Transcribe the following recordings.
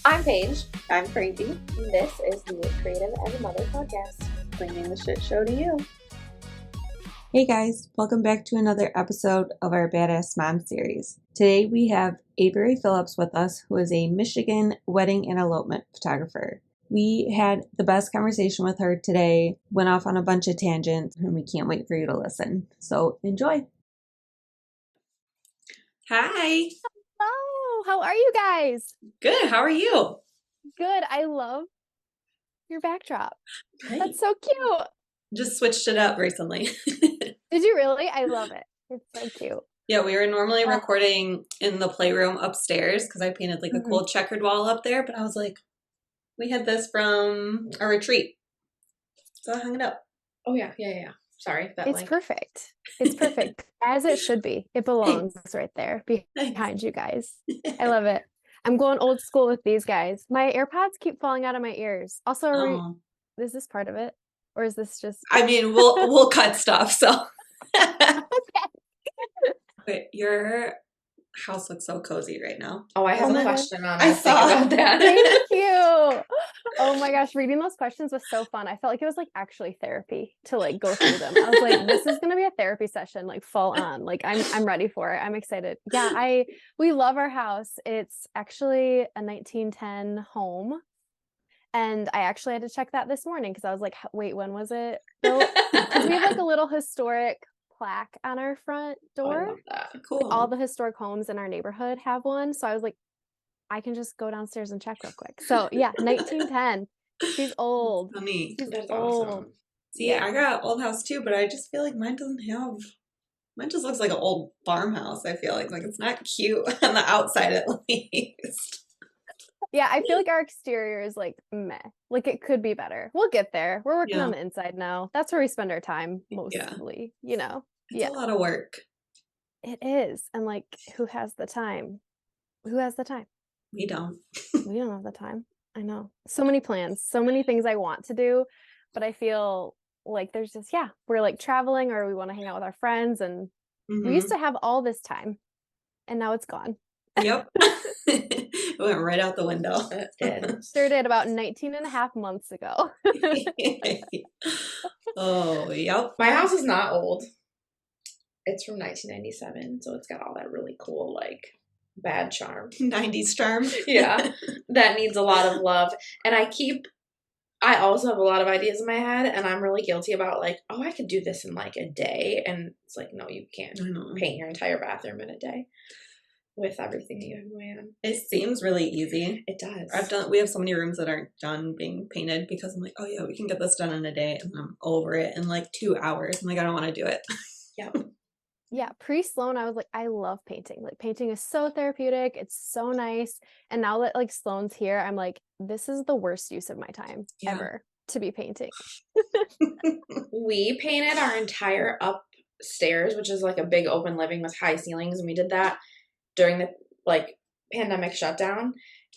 I'm Paige. I'm Crazy, And this is the Creative as a Mother podcast. bringing the shit show to you. Hey guys, welcome back to another episode of our Bada Mom Series. Today we have Avery Phillips with us, who is a Michigan wedding and elopement photographer. We had the best conversation with her today, went off on a bunch of tangents, and we can't wait for you to listen. So enjoy. Hi. Hello, how are you guys? Good. How are you? Good. I love your backdrop. Right. That's so cute. Just switched it up recently. Did you really? I love it. It's so cute. Yeah, we were normally Oh. recording in the playroom upstairs because I painted like a cool checkered wall up there, but I was like, we had this from a retreat. So I hung it up. Oh, yeah. Sorry. It's perfect. It's perfect. As it should be. It belongs right there behind you guys. I love it. I'm going old school with these guys. My AirPods keep falling out of my ears. Also, is this part of it? Or is this just... I mean, we'll cut stuff, so. Okay. Wait, your house looks so cozy right now. Oh, I have my a God. question on I that. Think saw. about that. Thank you. Oh my gosh, reading those questions was so fun. I felt like it was like actually therapy to like go through them. I was like, this is gonna be a therapy session, like full on. Like I'm ready for it. I'm excited. Yeah, we love our house. It's actually a 1910 home. And I actually had to check that this morning because I was like, wait, when was it built? Because we have like a little historic plaque on our front Oh, I door. love that. Cool. All the historic homes in our neighborhood have one. So I was like, I can just go downstairs and check real quick. So yeah, 1910. She's old. Funny. She's That's old. awesome. See, I got an old house too, but I just feel like mine just looks like an old farmhouse. I feel like it's not cute on the outside at least. Yeah, I feel like our exterior is like meh. Like it could be better. We'll get there. We're working Yeah. on the inside now. That's where we spend our time Yeah. mostly, you know. It's Yeah. a lot of work. It is. And like, who has the time? Who has the time? We don't. We don't have the time. I know. So many plans, so many things I want to do, but I feel like there's just, we're like traveling or we want to hang out with our friends. And we used to have all this time and now it's gone. Yep. It went right out the window. It did. Sure did about 19 and a half months ago. Oh, yep. My house is not old. It's from 1997, so it's got all that really cool, like, bad charm. 90s charm. Yeah. That needs a lot of love. And I also have a lot of ideas in my head, and I'm really guilty about, like, oh, I could do this in, like, a day. And it's like, no, you can't I know. paint your entire bathroom in a day with everything that you have going on. It seems really easy. It does. We have so many rooms that aren't done being painted because I'm like, oh yeah, we can get this done in a day, and I'm over it in like 2 hours. I'm like, I don't want to do it. Yep. Yeah, pre-Sloan, I was like, I love painting. Like painting is so therapeutic. It's so nice. And now that like Sloan's here, I'm like, this is the worst use of my time ever to be painting. We painted our entire upstairs, which is like a big open living with high ceilings, and we did that during the like pandemic shutdown.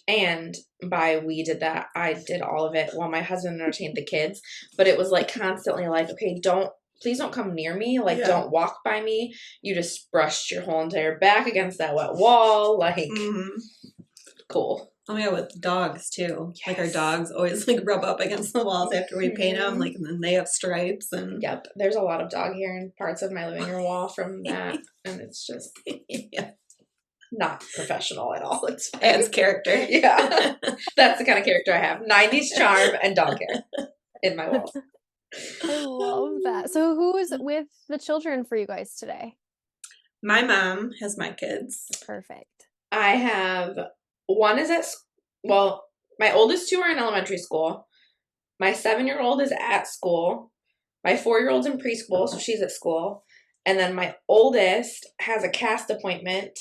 And we did that, I did all of it while my husband entertained the kids. But it was like constantly like, okay, please don't come near me. Like, don't walk by me. You just brushed your whole entire back against that wet wall. Like, cool. Oh yeah, with dogs too. Yes. Like our dogs always like rub up against the walls after we paint them. Like, and then they have stripes and Yep. There's a lot of dog hair in parts of my living room wall from that. And it's just not professional at all. It's fine. adds character. Yeah. That's the kind of character I have. 90s charm and dog hair in my walls. I love that. So who is with the children for you guys today? My mom has my kids. Perfect. I have one is my oldest two are in elementary school. My 7-year-old is at school. My 4-year-old's in preschool, so she's at school. And then my oldest has a cast appointment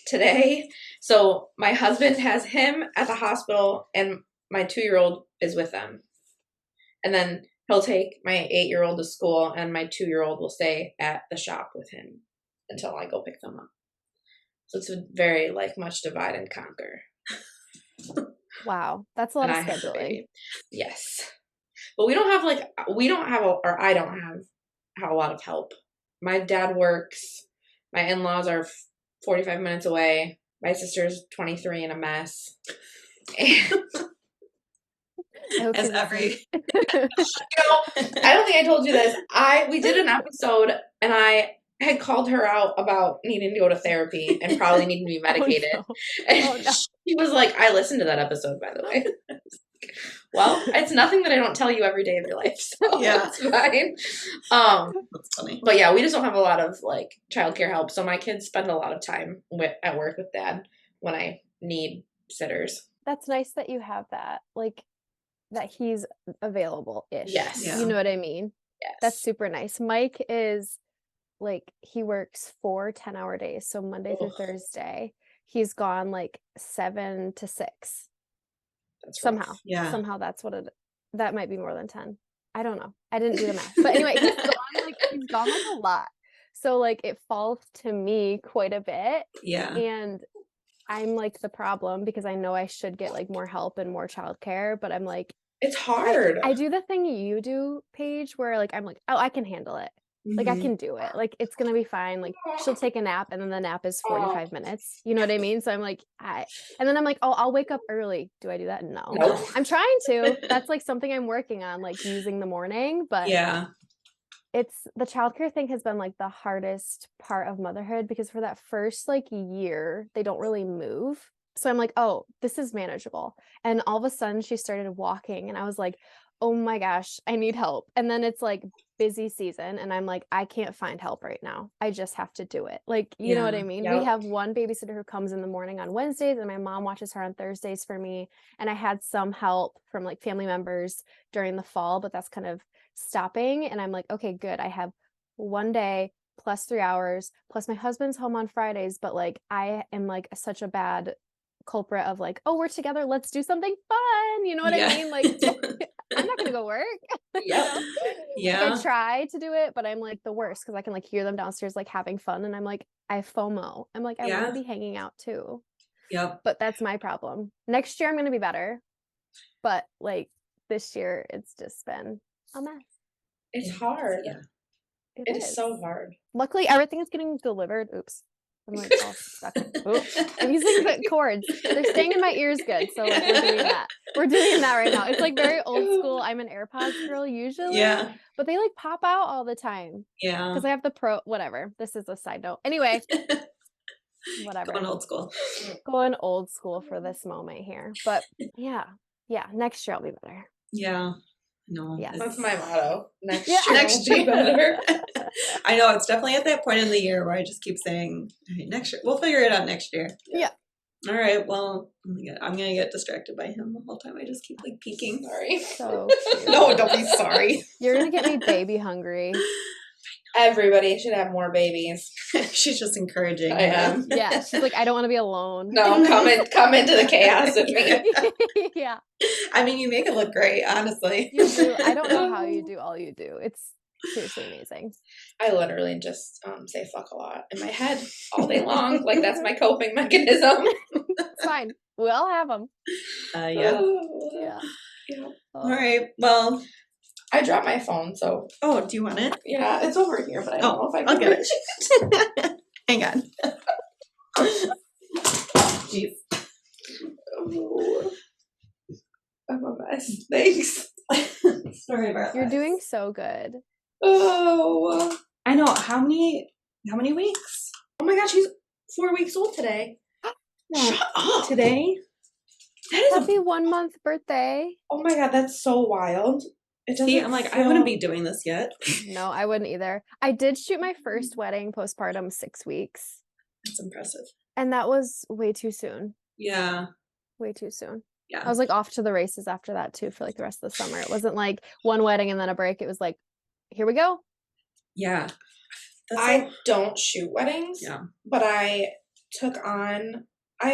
today. So my husband has him at the hospital and my 2-year-old is with them. And then he'll take my 8-year-old to school and my 2-year-old will stay at the shop with him until I go pick them up. So it's a very like much divide and conquer. Wow. That's a lot of scheduling. Yes. But I don't have a lot of help. My dad works. My in-laws are 45 minutes away. My sister's 23 and a mess. And, I hope As she's every listening. I don't think I told you this. We did an episode and I had called her out about needing to go to therapy and probably needing to be medicated. Oh, no. And Oh, no. she was like, I listened to that episode, by the way. Well, it's nothing that I don't tell you every day of your life, so Yeah. it's fine. That's funny. But yeah, we just don't have a lot of like childcare help, so my kids spend a lot of time at work with dad when I need sitters. That's nice that you have that, like, that he's available-ish. Yes. Yeah. You know what I mean? Yes. That's super nice. Mike is, like, he works 4 10-hour days, so Monday through Ugh. Thursday. He's gone, like, 7 to 6. That's rough. Somehow. Yeah. Somehow that's what that might be more than 10. I don't know. I didn't do the math. But anyway, he's gone like a lot. So like it falls to me quite a bit. Yeah. And I'm like the problem because I know I should get like more help and more childcare, but I'm like, It's hard. I do the thing you do, Paige, where like I'm like, oh, I can handle it. Like I Mhm. can do it. Like it's gonna be fine. Like she'll take a nap and then the nap is 45 minutes. You know what I mean? So I'm like, and then I'm like, oh, I'll wake up early. Do I do that? No. No. I'm trying to. That's like something I'm working on, like using the morning. But Yeah. it's the childcare thing has been like the hardest part of motherhood because for that first like year, they don't really move. So I'm like, oh, this is manageable. And all of a sudden she started walking and I was like, oh my gosh, I need help. And then it's like busy season and I'm like, I can't find help right now. I just have to do it. Like, you know what I Yeah. mean? Yep. We have one babysitter who comes in the morning on Wednesdays and my mom watches her on Thursdays for me. And I had some help from like family members during the fall, but that's kind of stopping. And I'm like, okay, good. I have one day plus 3 hours, plus my husband's home on Fridays, but like I am like such a bad culprit of like, oh, we're together, let's do something fun. You know what Yeah. I mean? Like I'm not gonna go work. You Yep. know? Yeah. Like I try to do it, but I'm like the worst because I can like hear them downstairs like having fun and I'm like, I have FOMO. I'm like, I want Yeah. to be hanging out too. Yep. But that's my problem. Next year I'm gonna be better. But like this year it's just been a mess. It's hard. Yeah. It is so hard. Luckily everything is getting delivered. Oops. I'm like all stuck. Oops. I'm using the cords. They're staying in my ears good. So like we're doing that. We're doing that right now. It's like very old school. I'm an AirPods girl usually. Yeah. But they like pop out all the time. Yeah. Because I have the pro whatever. This is a side note. Anyway. Whatever. Going old school. Going old school for this moment here. But yeah. Yeah. Next year I'll be better. Yeah. No. Yes. That's my motto. Next Yeah. year Next will be better. I know it's definitely at that point in the year where I just keep saying, all right, next year, we'll figure it out next year. Yeah. All right. Well, I'm going to get distracted by him the whole time. I just keep like peeking. Sorry. So cute. No, don't be sorry. You're gonna get me baby hungry. Everybody should have more babies. She's just encouraging. I am. Yeah. She's like, I don't want to be alone. No, come into the chaos with me. Yeah. I mean, you make it look great, honestly. You do. I don't know how you do all you do. It's seriously amazing. I literally just say fuck a lot in my head all day long. Like that's my coping mechanism. It's fine. We all have them. Yeah. Yeah. Yeah. All right. Well, I dropped my phone, so oh, do you want it? yeah, it's over here, but I don't know if I can I'll get reach it. Hang on. Jeez. Oh, I'm a mess. Thanks. Sorry about You're that. doing so good. Oh. I know. How many weeks? Oh my gosh, he's 4 weeks old today. Shut up. Today? That is Happy 1 month birthday. oh my god, that's so wild. It doesn't See, I'm like, I feel- wouldn't be doing this yet. No, I wouldn't either. I did shoot my first wedding postpartum 6 weeks. That's impressive. And that was way too soon. Yeah. Way too soon. Yeah. I was like off to the races after that too for like the rest of the summer. It wasn't like one wedding and then a break. It was like, here we go. Yeah. I don't shoot weddings. Yeah. But I've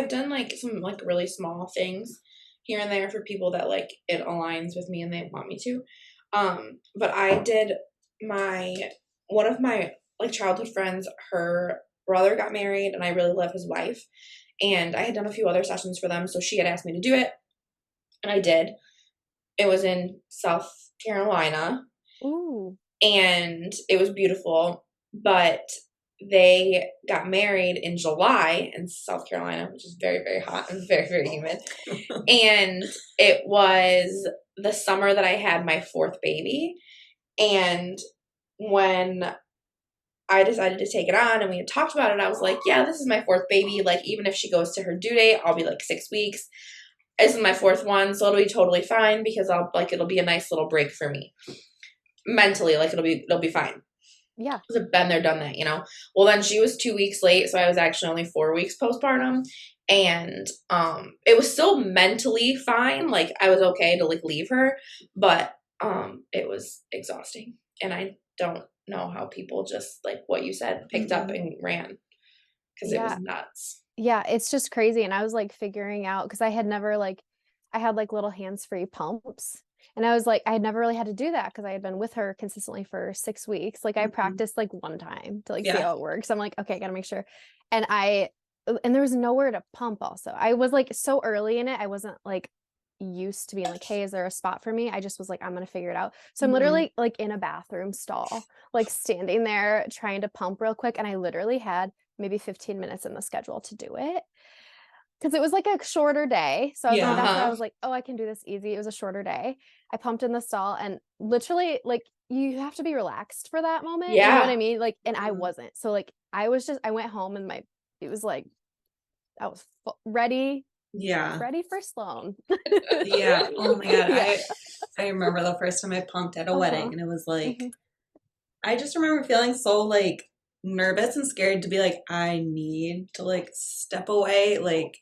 done like some like really small things here and there for people that like it aligns with me and they want me to. But I did one of my like childhood friends, her brother got married and I really love his wife. And I had done a few other sessions for them. So she had asked me to do it. And I did. It was in South Carolina. Ooh. And it was beautiful. But they got married in July in South Carolina, which is very, very hot and very, very humid. And it was the summer that I had my fourth baby. And when I decided to take it on and we had talked about it, I was like, yeah, this is my fourth baby. Like, even if she goes to her due date, I'll be like 6 weeks. This is my fourth one, so it'll be totally fine because it'll be a nice little break for me. Mentally, like it'll be fine. Yeah. I've been there, done that, you know? Well, then she was 2 weeks late, so I was actually only 4 weeks postpartum. And it was still mentally fine. Like, I was okay to like leave her, but it was exhausting. And I don't know how people just, like what you said, picked up and ran because it was nuts. Yeah, it's just crazy. And I was like figuring out, because I had never I had like little hands-free pumps. And I was like, I had never really had to do that because I had been with her consistently for 6 weeks. Like I practiced like one time to like see how it works. I'm like, okay, I gotta make sure. And there was nowhere to pump also. I was like so early in it, I wasn't like used to being like, hey, is there a spot for me? I just was like, I'm gonna figure it out. So I'm literally like in a bathroom stall, like standing there trying to pump real quick. And I literally had maybe 15 minutes in the schedule to do it. Because it was like a shorter day. So I was like, that's why I was like, oh, I can do this easy. It was a shorter day. I pumped in the stall and literally like you have to be relaxed for that moment. You know what I mean? Like, and I wasn't. So like I went home and it was like, I was ready. Yeah. Ready for Sloan. Yeah. Oh my God. Yeah. I remember the first time I pumped at a wedding and it was like, I just remember feeling so like nervous and scared to be like, I need to like step away. Like,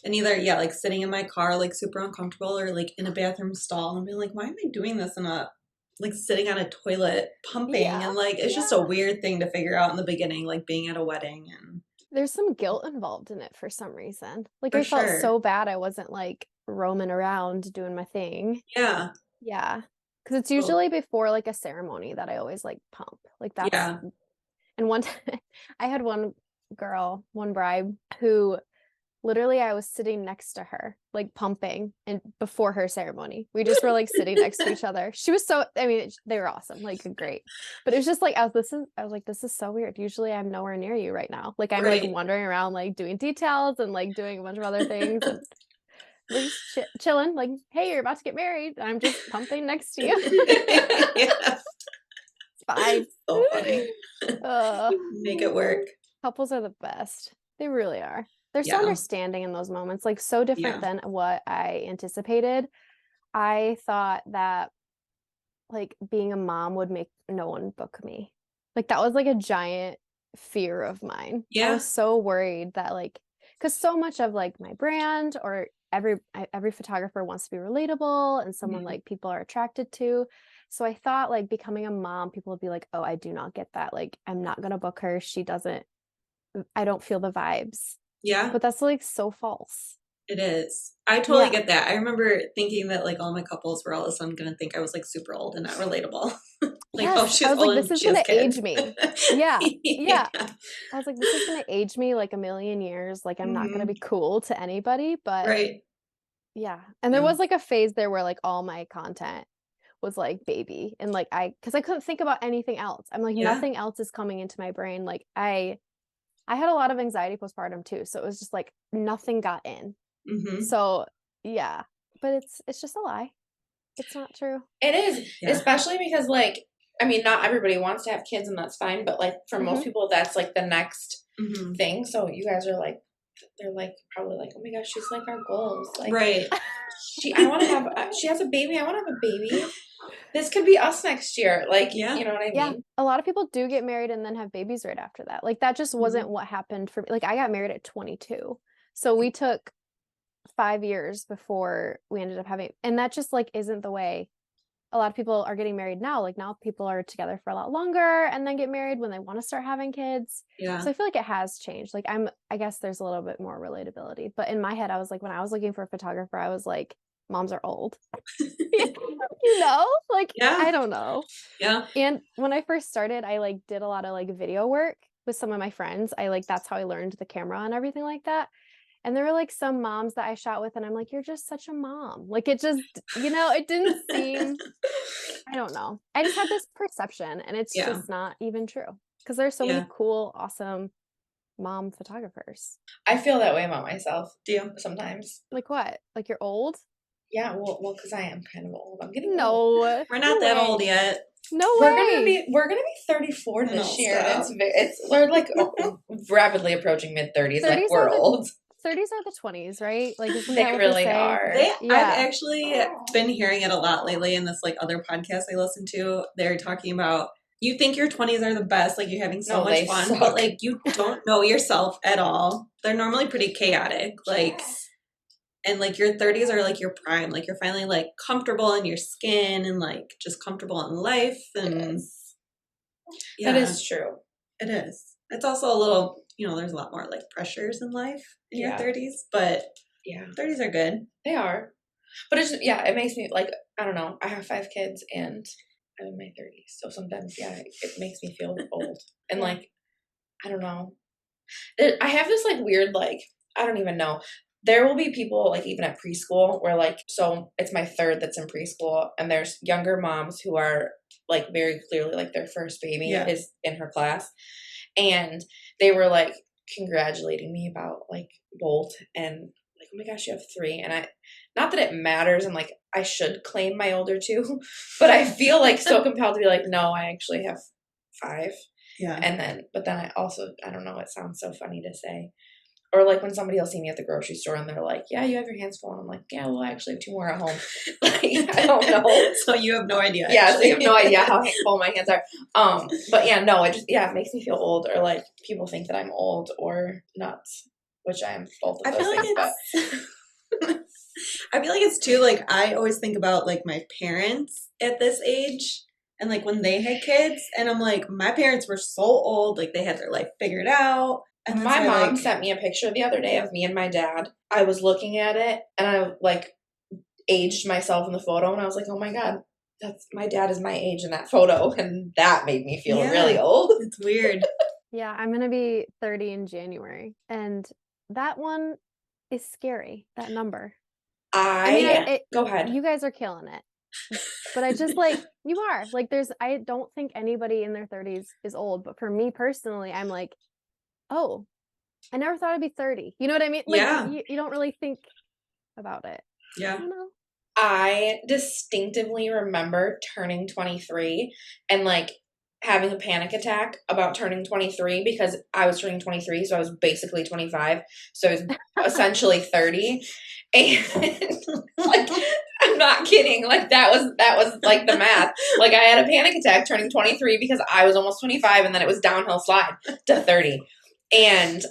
and either, like sitting in my car, like super uncomfortable or like in a bathroom stall and being like, why am I doing this in like sitting on a toilet pumping? And like, it's just a weird thing to figure out in the beginning, like being at a wedding. And there's some guilt involved in it for some reason. Like I felt so bad I wasn't like roaming around doing my thing. Yeah. Yeah. Because it's usually before like a ceremony that I always like pump. Like that's and one time I had one bride who literally I was sitting next to her, like pumping and before her ceremony. We just were like sitting next to each other. She was they were awesome, like great. But it was just like I was like, this is so weird. Usually I'm nowhere near you right now. Like I'm like wandering around, like doing details and like doing a bunch of other things. And we're just chilling, like, hey, you're about to get married. And I'm just pumping next to you. It's fine. So funny. Make it work. Couples are the best. They really are. They're so understanding in those moments, like so different than what I anticipated. I thought that like being a mom would make no one book me. Like that was like a giant fear of mine. I was so worried that like, because so much of like my brand or every photographer wants to be relatable and someone like people are attracted to. So I thought like becoming a mom, people would be like, oh, I do not get that. Like I'm not gonna book her. I don't feel the vibes. Yeah. But that's like so false. It is. I totally get that. I remember thinking that like all my couples were all of a sudden going to think I was like super old and not relatable. Like, oh, she's old. Like, this is going to age me. Yeah. I was like, this is going to age me like a million years. Like, I'm not going to be cool to anybody. But yeah. And there was like a phase there where like all my content was like baby. And like, because I couldn't think about anything else. I'm like, nothing else is coming into my brain. Like, I had a lot of anxiety postpartum too. So it was just like nothing got in. So yeah, but it's just a lie. It's not true. It is, especially because like, I mean, not everybody wants to have kids and that's fine, but like for most people, that's like the next thing. So you guys are like, they're like probably like, oh my gosh, she's like our goals. Like, she has a baby. I want to have a baby. This could be us next year. Like, you know what I mean? Yeah. A lot of people do get married and then have babies right after that. Like that just wasn't what happened for me. Like I got married at 22. So we took 5 years before we ended up having, and that just like isn't the way a lot of people are getting married now. Like now people are together for a lot longer and then get married when they want to start having kids. So I feel like it has changed. Like I guess there's a little bit more relatability, but in my head, I was like, when I was looking for a photographer, I was like, moms are old. You know, like I don't know. And when I first started, I like did a lot of like video work with some of my friends. That's how I learned the camera and everything like that. And there were like some moms that I shot with and I'm like, you're just such a mom. Like it just, it didn't seem, I don't know. I just had this perception and it's just not even true. because there's so many Yeah. cool, awesome mom photographers. I feel that way about myself. Do you? Sometimes. Like what? Like you're old? Yeah, well, because I am kind of old. I'm getting old. No. We're not no that way. old yet. No We're way. gonna be 34 No, this year. stop. And we're like rapidly approaching mid-30s. Like 30s we're are the- old. 30s are the 20s, right? Like isn't They that what really they say? are. Yeah. I've actually been hearing it a lot lately in this like other podcast I listen to. They're talking about you think your 20s are the best, like you're having so No, much they fun, suck. but like you don't know yourself at all. They're normally pretty chaotic. Like and like your 30s are like your prime. Like you're finally like comfortable in your skin and like just comfortable in life and yeah, That is true. it is. It's also a little, there's a lot more like pressures in life in your 30s, but Yeah, 30s are good. they are. But it's it makes me like, I don't know. I have 5 kids and I'm in my 30s. So sometimes, it makes me feel old. And like, I don't know. I have this like weird, like, I don't even know. There will be people like even at preschool where like, so it's my third that's in preschool and there's younger moms who are like very clearly like their first baby is in her class. And they were like congratulating me about like Bolt and like, oh my gosh, you have 3. And not that it matters and like I should claim my older 2, but I feel like so compelled to be like, no, I actually have 5. Yeah. And but then I don't know, it sounds so funny to say. Or like when somebody will see me at the grocery store and they're like, yeah, you have your hands full. And I'm like, yeah, well, I actually have 2 more at home. Like, I don't know. So you have no idea. Yeah, so you have no idea how full my hands are. But yeah, no, it makes me feel old or like people think that I'm old or nuts, which I am both of those things. I feel like it's too, like, I always think about like my parents at this age and like when they had kids and I'm like, my parents were so old, like they had their life figured out. And my mom sent me a picture the other day of me and my dad. I was looking at it and I like aged myself in the photo and I was like, oh my God, my dad is my age in that photo. And that made me feel really old. It's weird. Yeah, I'm going to be 30 in January. And that one is scary, that number. Go ahead. You guys are killing it. But I just like, you are. Like I don't think anybody in their 30s is old. But for me personally, I'm like, oh, I never thought I'd be 30. You know what I mean? Like you don't really think about it. Yeah. I don't know. I distinctively remember turning 23 and like having a panic attack about turning 23 because I was turning 23, so I was basically 25. So I was essentially 30. And like I'm not kidding. Like that was like the math. Like I had a panic attack turning 23 because I was almost 25 and then it was downhill slide to 30. And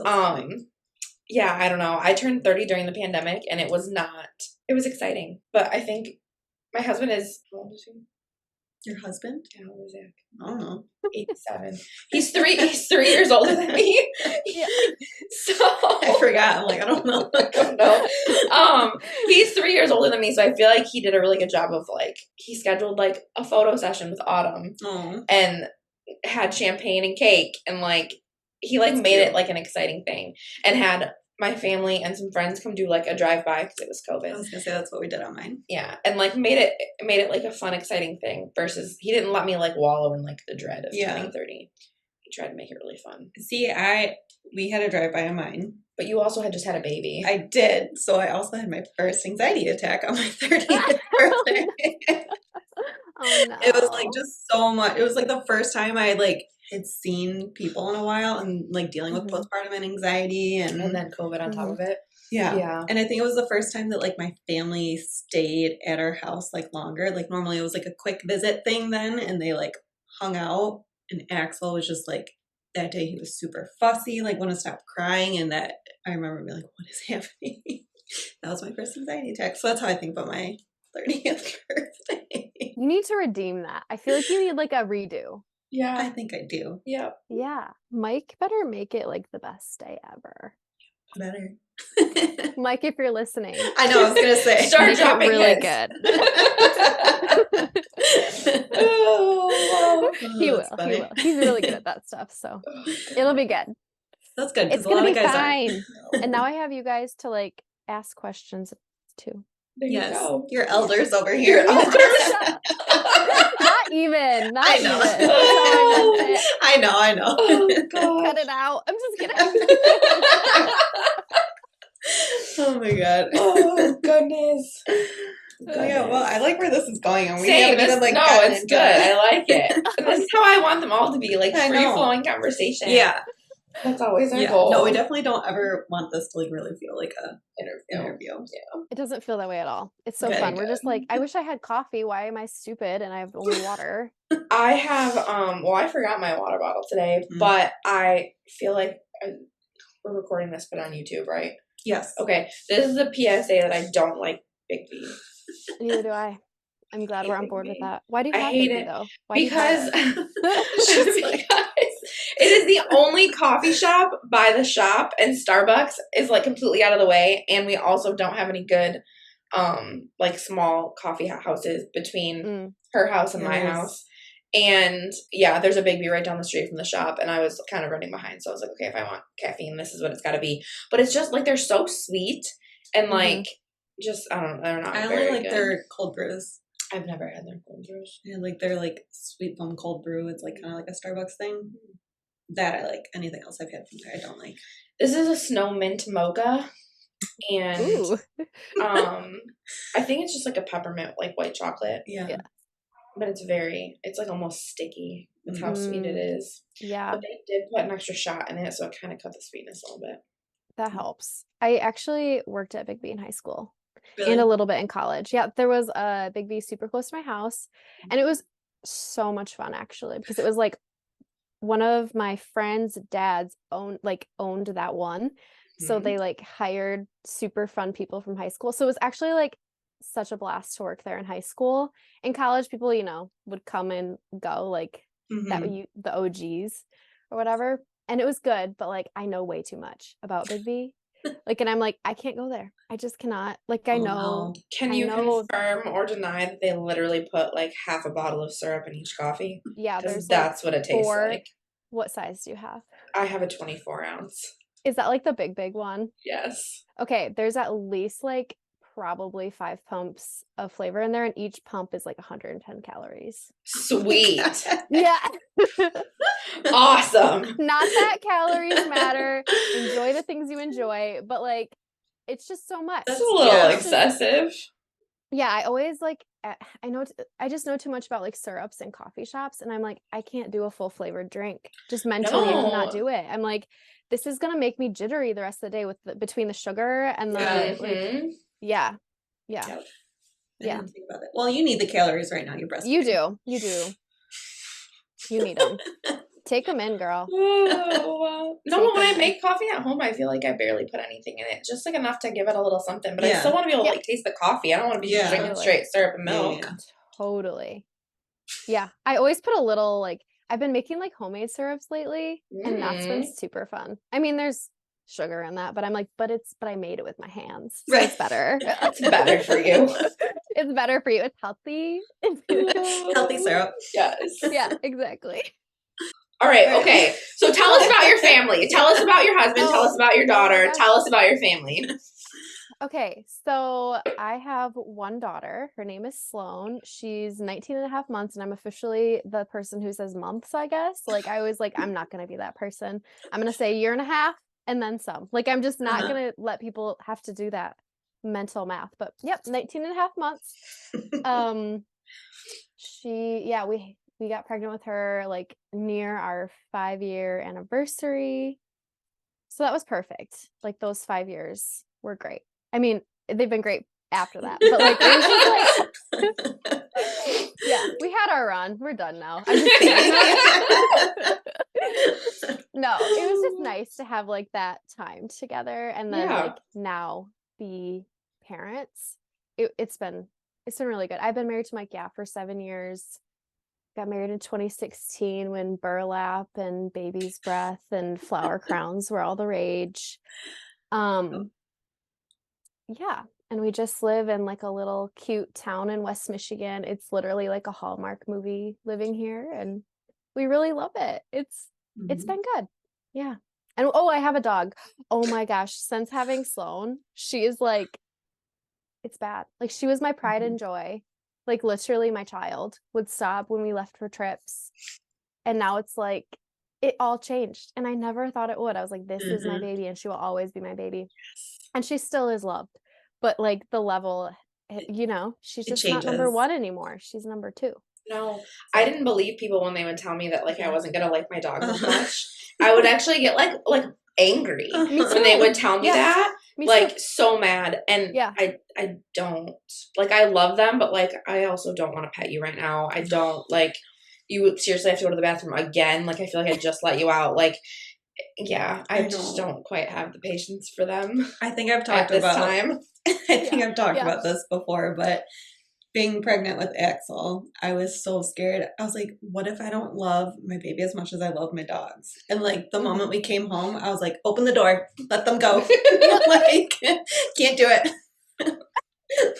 yeah, I don't know. I turned 30 during the pandemic and it was exciting. But I think my husband is, how old is he? Your husband? Yeah, how old is Zach? I don't know. 87. He's 3 years older than me. Yeah. So I forgot. I'm like, I don't know. I don't know. He's 3 years older than me, so I feel like he did a really good job of like he scheduled like a photo session with Autumn and had champagne and cake and like he like made it like an exciting thing and had my family and some friends come do like a drive-by because it was COVID. I was gonna say that's what we did on mine. Yeah, and like made it like a fun, exciting thing. Versus he didn't let me like wallow in like the dread of turning 30. He tried to make it really fun. See, we had a drive-by on mine, but you also had just had a baby. I did, so I also had my first anxiety attack on my 30th birthday. Oh no! It was like just so much. It was like the first time I like had seen people in a while and like dealing with postpartum and anxiety and then COVID on top of it. Yeah. And I think it was the first time that like my family stayed at our house like longer. Like normally it was like a quick visit thing then and they like hung out and Axel was just like that day he was super fussy, like wouldn't stop crying and that I remember being like, what is happening? That was my first anxiety attack. So that's how I think about my 30th birthday. You need to redeem that. I feel like you need like a redo. Yeah. I think I do. Yeah. Yeah. Mike better make it like the best day ever. Better. Mike, if you're listening. I know, I was going to say. Start make dropping it really good. Oh, he will. He's really good at that stuff. So it'll be good. That's good. It's A lot going of to be guys fine. aren't. And now I have you guys to like ask questions too. There you go. Your elders over here. Not even. Not I know. even. That's how I meant it. I know. Oh, God. Cut it out. I'm just kidding. Oh my god. Oh, goodness. Yeah, well, I like where this is going, and we Same. haven't even No, gotten it's into good. it. I like it. And this is how I want them all to be, like I know. free flowing conversation. Yeah, That's always our yeah. goal. No, we definitely don't ever want this to like really feel like a interview. Yeah. It doesn't feel that way at all. It's so Good, fun. We're good. just like, I wish I had coffee. Why am I stupid and I have only water? I have, well, I forgot my water bottle today, Mm. but I feel like we're recording this, but on YouTube, right? Yes. Okay. This is a PSA that I don't like Big B. Neither do I. I'm glad we're on board with that. Why do you I have hate Big B it though? Why do you have Because it? it is the only coffee shop by the shop, and Starbucks is like completely out of the way, and we also don't have any good like small coffee houses between her house and my house. And yeah, there's a Big B right down the street from the shop, and I was kind of running behind, so I was like, okay, if I want caffeine, this is what it's got to be. But it's just like they're so sweet and like just I don't know, they're not. I only very like good. their cold brews. I've never had their cold brews. Yeah, like their like sweet foam cold brew. It's like kind of like a Starbucks thing. That I like. Anything else I've had from there, I don't like. This is a snow mint mocha, and Ooh. I think it's just like a peppermint like white chocolate. Yeah. But it's like almost sticky with how sweet it is. Yeah. But they did put an extra shot in it, so it kind of cut the sweetness a little bit. That helps. I actually worked at Big B in high school. Really? And a little bit in college. Yeah, there was a Big B super close to my house. And it was so much fun actually, because it was like one of my friends' dads owned that one. So they like hired super fun people from high school. So it was actually like such a blast to work there in high school. In college, people, would come and go, like the OGs or whatever. And it was good, but like I know way too much about Big B. Like, and I'm like, I can't go there. I just cannot. Like, I know. No. Can you confirm or deny that they literally put like half a bottle of syrup in each coffee? Yeah, because that's what it tastes like. What size do you have? I have a 24 ounce. Is that like the big one? Yes. Okay, there's at least like probably 5 pumps of flavor in there, and each pump is like 110 calories. Sweet. Yeah. Awesome. Not that calories matter. Enjoy the things you enjoy, but like it's just so much. That's a little excessive. Yeah, I always like I just know too much about like syrups and coffee shops, and I'm like, I can't do a full flavored drink. Just mentally, I cannot do it. I'm like, this is gonna make me jittery the rest of the day with between the sugar and the like, yeah. I didn't think about it. Well, you need the calories right now. You're breastfeeding. You do. You need them. Take them in, girl. No, but when I make coffee at home, I feel like I barely put anything in it. Just like enough to give it a little something. But I still want to be able to like taste the coffee. I don't want to be drinking straight syrup and milk. Yeah. Totally. Yeah. I always put a little like I've been making like homemade syrups lately, and that's been super fun. I mean, there's sugar in that, but I'm like, but I made it with my hands. So it's better. It's better for you. It's better for you. It's healthy. Healthy syrup. Yes. Yeah, exactly. All right. Okay. So tell us about your family. Tell us about your husband. Tell us about your daughter. Tell us about your family. Okay. So I have one daughter. Her name is Sloan. She's 19 and a half months, and I'm officially the person who says months, I guess. Like I always I'm not going to be that person. I'm going to say 1.5 years and then some. Like I'm just not going to let people have to do that mental math. But yep, 19 and a half months. We got pregnant with her like near our 5-year anniversary. So that was perfect. Like those 5 years were great. I mean, they've been great after that. But like it was just like yeah, we had our run. We're done now. I'm just kidding. No, it was just nice to have like that time together, and then like now be parents. It's been really good. I've been married to Mike for 7 years. Got married in 2016 when burlap and baby's breath and flower crowns were all the rage. Yeah, and we just live in like a little cute town in West Michigan. It's literally like a Hallmark movie living here, and we really love it. It's been good. Yeah. And I have a dog. Oh my gosh, since having Sloan, she is like It's bad. Like she was my pride and joy. Like literally my child would sob when we left for trips. And now it's like it all changed. And I never thought it would. I was like, this is my baby and she will always be my baby. And she still is loved. But like the level, you know, she's just not number one anymore. She's number two. No, I didn't believe people when they would tell me that like I wasn't gonna like my dog as much. I would actually get like angry when they would tell me that. Like so mad. And I don't like I love them, but like I also don't want to pet you right now. I don't like you would seriously have to go to the bathroom again. Like I feel like I just let you out. Like I just don't quite have the patience for them. I think I've talked about about this before, but being pregnant with Axel, I was so scared. I was like, what if I don't love my baby as much as I love my dogs? And like the moment we came home, I was like, open the door, let them go. Like, can't do it.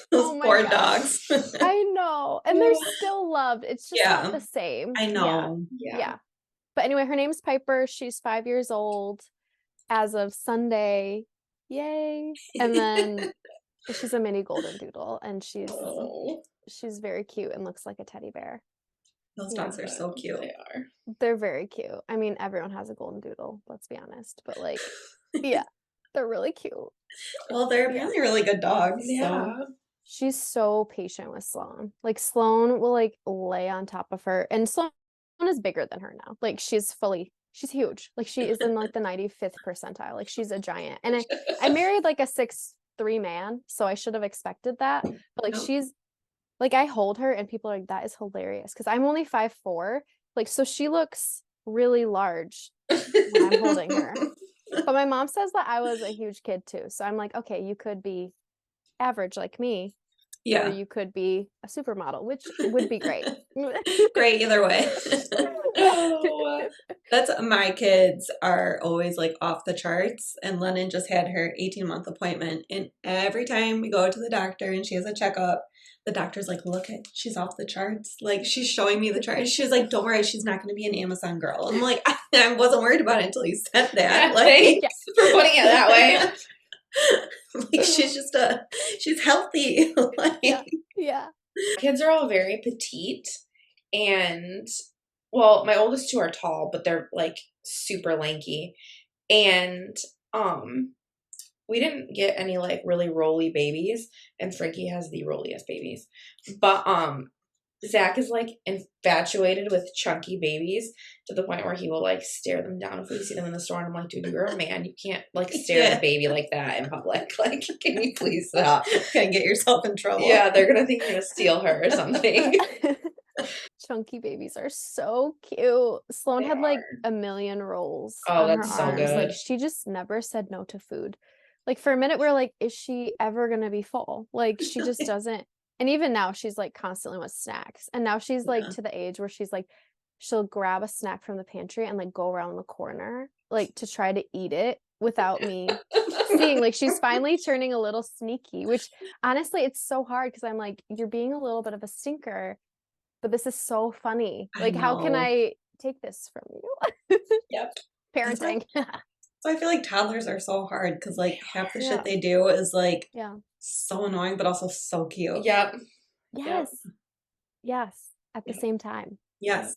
Those poor dogs. I know. And they're still loved. It's just not the same. I know. Yeah. But anyway, her name's Piper. She's 5 years old as of Sunday. Yay. And then she's a mini golden doodle and she's very cute and looks like a teddy bear. Those dogs are so cute. They are. They're very cute. I mean, everyone has a golden doodle, let's be honest. But like, yeah, they're really cute. Well, they're apparently really good dogs. Yeah. So. She's so patient with Sloan. Like Sloan will like lay on top of her. And Sloan is bigger than her now. Like she's huge. Like she is in like the 95th percentile. Like she's a giant. And I married like a 6'3" man, so I should have expected that. But like she's like I hold her and people are like, that is hilarious. Cause I'm only 5'4". Like so she looks really large when I'm holding her. But my mom says that I was a huge kid too. So I'm like, okay, you could be average like me. Yeah. Or you could be a supermodel, which would be great. Great either way. That's my kids are always like off the charts, and Lennon just had her 18-month appointment, and every time we go to the doctor and she has a checkup, the doctor's like, look at, she's off the charts. Like she's showing me the chart. She's like, don't worry, she's not going to be an Amazon girl. I'm like, I wasn't worried about it until you said that. Like, thanks for putting it that way. Like she's healthy. Like, yeah. Kids are all very petite, and well, my oldest two are tall, but they're like super lanky, and we didn't get any like really roly babies, and Frankie has the rolliest babies, but Zach is like infatuated with chunky babies to the point where he will like stare them down if we see them in the store. And I'm like, dude, you're a man. You can't like stare at a baby like that in public. Like, can you please stop? Gonna get yourself in trouble. Yeah, they're gonna think you're gonna steal her or something. Chunky babies are so cute. Sloan had like a million rolls on that's her so arms. good. Like she just never said no to food. Like for a minute we're like, is she ever gonna be full? Like she just doesn't. And even now she's like constantly with snacks. And now she's like to the age where she's like, she'll grab a snack from the pantry and like go around the corner, like to try to eat it without me seeing. Like she's finally turning a little sneaky, which honestly, it's so hard because I'm like, you're being a little bit of a stinker, but this is so funny. Like, how can I take this from you? Yep. Parenting. So I feel like toddlers are so hard because like half the shit they do is like so annoying, but also so cute. Yep. Yes. Yes. At the same time. Yes.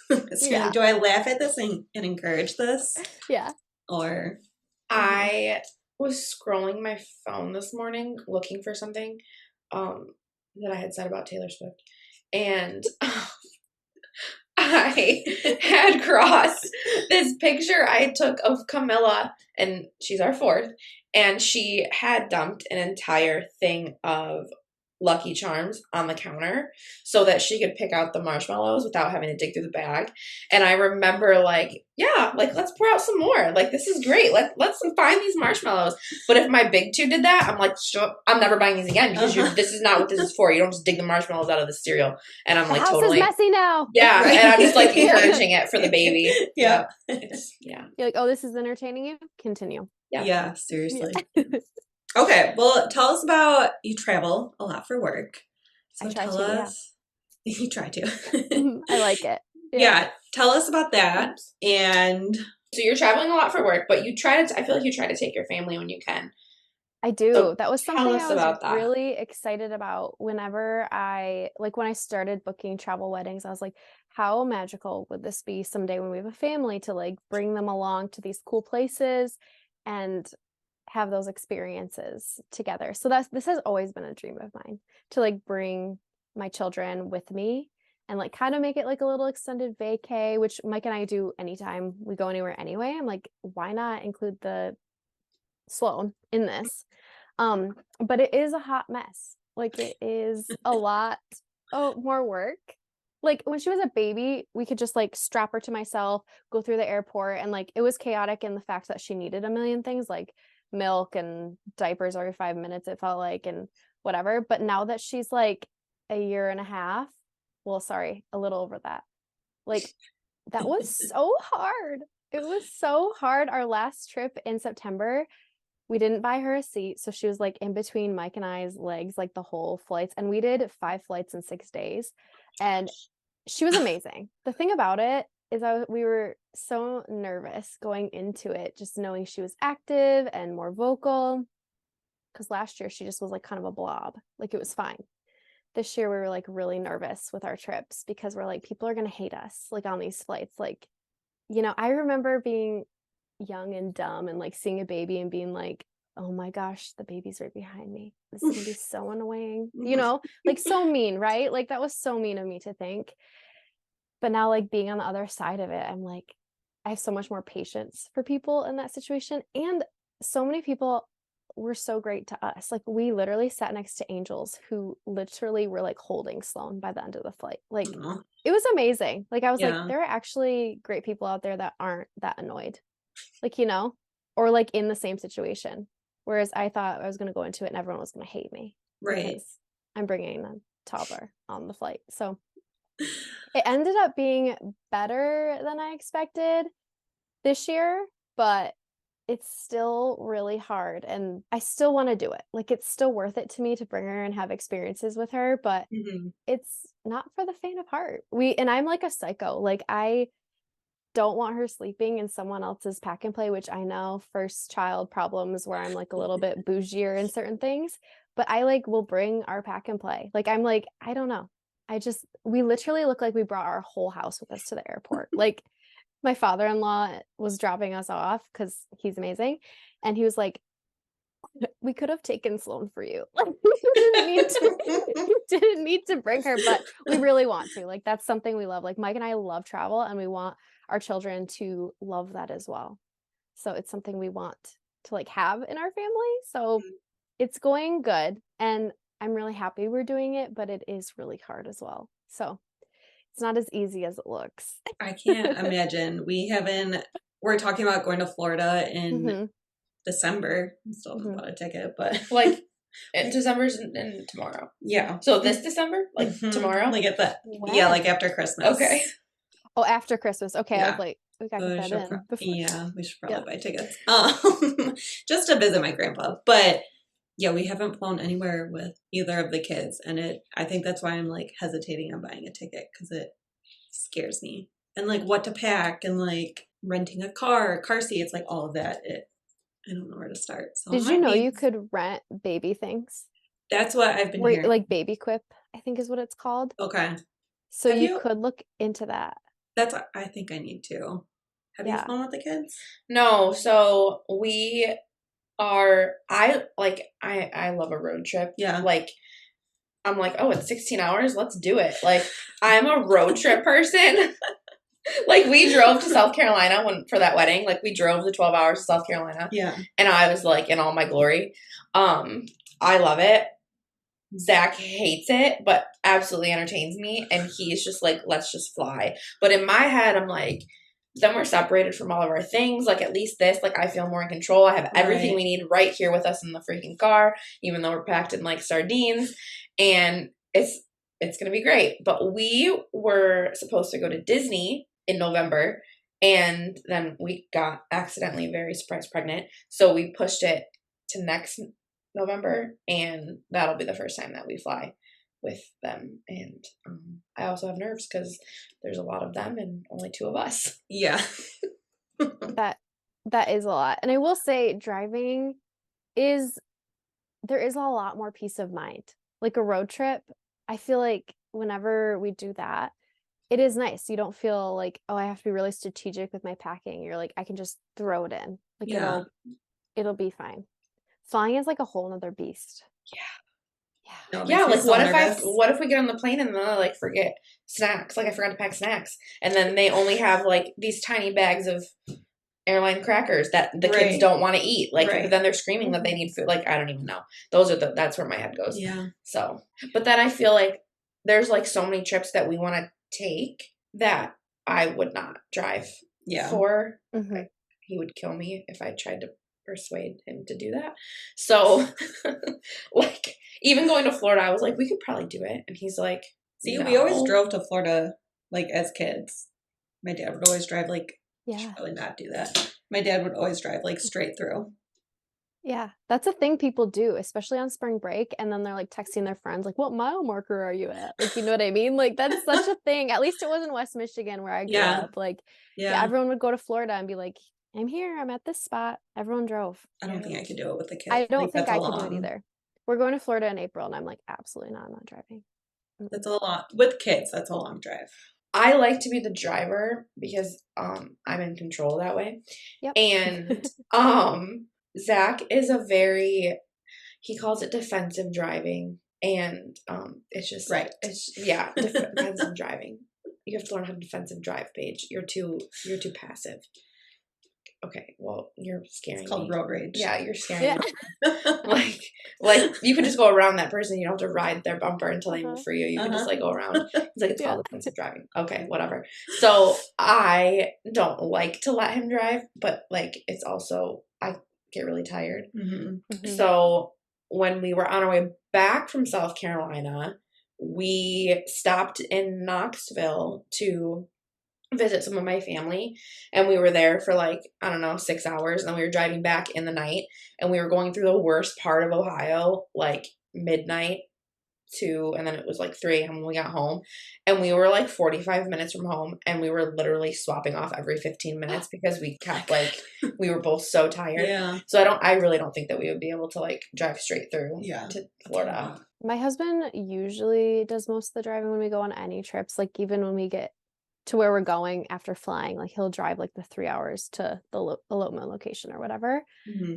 So like, do I laugh at this and encourage this? Yeah. Or I was scrolling my phone this morning looking for something that I had said about Taylor Swift, and I had crossed this picture I took of Camilla, and she's our fourth, and she had dumped an entire thing of Lucky Charms on the counter so that she could pick out the marshmallows without having to dig through the bag. And I remember like, yeah, like let's pour out some more. Like this is great. Let's find these marshmallows. But if my big two did that, I'm like, sure, I'm never buying these again because this is not what this is for. You don't just dig the marshmallows out of the cereal. And I'm like, the house totally is messy now. Yeah, right. and I'm just like encouraging it for the baby. Yeah. Yeah. You're like, oh, this is entertaining you? Continue. Yeah, seriously. Okay, well, tell us about, you travel a lot for work. So tell us. You try to. I like it. Yeah, tell us about that. And so you're traveling a lot for work, but you try to, I feel like you try to take your family when you can. I do. So That was tell something us I was about that. really excited about whenever when I started booking travel weddings, I was like, how magical would this be someday when we have a family to like bring them along to these cool places and have those experiences together. So this has always been a dream of mine to like bring my children with me and like kind of make it like a little extended vacay, which Mike and I do anytime we go anywhere anyway. I'm like, why not include the Sloan in this? But it is a hot mess. Like it is a lot more work. Like when she was a baby, we could just like strap her to myself, go through the airport, and like it was chaotic in the fact that she needed a million things like milk and diapers every 5 minutes, it felt like, and whatever. But now that she's like a year and a half, well, sorry, a little over that. Like that was so hard. It was so hard. Our last trip in September, we didn't buy her a seat, so she was like in between Mike and I's legs like the whole flights, and we did 5 flights in 6 days, and she was amazing. The thing about it is we were so nervous going into it, just knowing she was active and more vocal, because last year she just was like kind of a blob, like it was fine. This year we were like really nervous with our trips because we're like, people are gonna hate us like on these flights. Like, I remember being young and dumb and like seeing a baby and being like, oh my gosh, the baby's right behind me, this is gonna be so annoying, like so mean, right? Like that was so mean of me to think. But now like being on the other side of it, I'm like, I have so much more patience for people in that situation. And so many people were so great to us. Like we literally sat next to angels who literally were like holding Sloan by the end of the flight. Like Aww. it was amazing. Like I was like, Yeah. there are actually great people out there that aren't that annoyed, like, or like in the same situation. Whereas I thought I was going to go into it and everyone was going to hate me Right. because I'm bringing a toddler on the flight. So it ended up being better than I expected this year, but it's still really hard and I still want to do it. Like it's still worth it to me to bring her and have experiences with her, but it's not for the faint of heart. And I'm like a psycho. Like I don't want her sleeping in someone else's pack and play, which I know first child problems where I'm like a little bit bougier in certain things, but I like will bring our pack and play. Like I'm like, I don't know. We literally look like we brought our whole house with us to the airport. Like my father-in-law was dropping us off because he's amazing. And he was like, we could have taken Sloan for you. Like you didn't need to bring her, but we really want to. Like that's something we love. Like Mike and I love travel and we want our children to love that as well. So it's something we want to like have in our family. So it's going good and I'm really happy we're doing it, but it is really hard as well. So it's not as easy as it looks. I can't imagine. We're talking about going to Florida in December. I still haven't bought a ticket, but like December's in tomorrow. Yeah. So this December? Like tomorrow? Like yeah, like after Christmas. Okay. Oh, after Christmas. Okay. Yeah. I was like, we gotta get that in. Yeah, we should probably buy tickets. Just to visit my grandpa. But yeah, we haven't flown anywhere with either of the kids. And I think that's why I'm like hesitating on buying a ticket because it scares me. And like what to pack and like renting a car seats, like all of that. I don't know where to start. So did you know you could rent baby things? That's what I've been hearing. Like Baby Quip, I think is what it's called. Okay. So you could look into that. I think I need to. Have you flown with the kids? No. So we are, I love a road trip. Yeah. Like, I'm like, oh, it's 16 hours. Let's do it. Like, I'm a road trip person. Like, we drove to South Carolina for that wedding. Like, we drove the 12 hours to South Carolina. Yeah. And I was like in all my glory. I love it. Zach hates it, but absolutely entertains me. And he's just like, let's just fly. But in my head, I'm like, then we're separated from all of our things. Like at least this, like I feel more in control. I have everything we need right here with us in the freaking car, even though we're packed in like sardines. And it's going to be great. But we were supposed to go to Disney in November. And then we got accidentally very surprise pregnant. So we pushed it to next November, and that'll be the first time that we fly with them. And I also have nerves because there's a lot of them and only 2 of us. Yeah. That is a lot. And I will say driving is there is a lot more peace of mind. Like a road trip, I feel like whenever we do that, it is nice. You don't feel like, oh, I have to be really strategic with my packing. You're like, I can just throw it in. Like it'll be fine. Flying is like a whole nother beast. No, it Yeah, makes me like so nervous. what if we get on the plane and then I like forget snacks? Like I forgot to pack snacks. And then they only have like these tiny bags of airline crackers that the kids don't want to eat. Like but then they're screaming that they need food. Like I don't even know. That's where my head goes. Yeah. So but then I feel like there's like so many trips that we want to take that I would not drive for. He would kill me if I tried to persuade him to do that. So like even going to Florida, I was like, we could probably do it. And he's like, see, no. we always drove to Florida like as kids. My dad would always drive like, should probably not do that. My dad would always drive like straight through. Yeah, that's a thing people do, especially on spring break. And then they're like texting their friends, like, what mile marker are you at? Like, you know what I mean? Like, that's such a thing. At least it was in West Michigan where I grew up. Like, everyone would go to Florida and be like, I'm here. I'm at this spot. Everyone drove. I don't think I could do it with the kids. I don't think I could do it either. We're going to Florida in April, and I'm like, absolutely not. I'm not driving. That's a lot. With kids, that's a long drive. I like to be the driver because I'm in control that way. Yep. And Zach is he calls it defensive driving. And it's just defensive driving. You have to learn how to defensive drive, Paige. You're too passive. Okay, well, you're scaring me. It's called road rage. Yeah, you're scaring me. like you could just go around that person. You don't have to ride their bumper until they move for you. You can just like go around. It's like it's called defensive driving. Okay, whatever. So I don't like to let him drive, but like it's also I get really tired. So when we were on our way back from South Carolina, we stopped in Knoxville to visit some of my family, and we were there for like I don't know 6 hours, and then we were driving back in the night, and we were going through the worst part of Ohio like midnight and then it was like 3 a.m. when we got home, and we were like 45 minutes from home, and we were literally swapping off every 15 minutes because we kept like we were both so tired. So I really don't think that we would be able to like drive straight through to Florida. My husband usually does most of the driving when we go on any trips, like even when we get to where we're going after flying, like he'll drive like the 3 hours to the elopement location or whatever.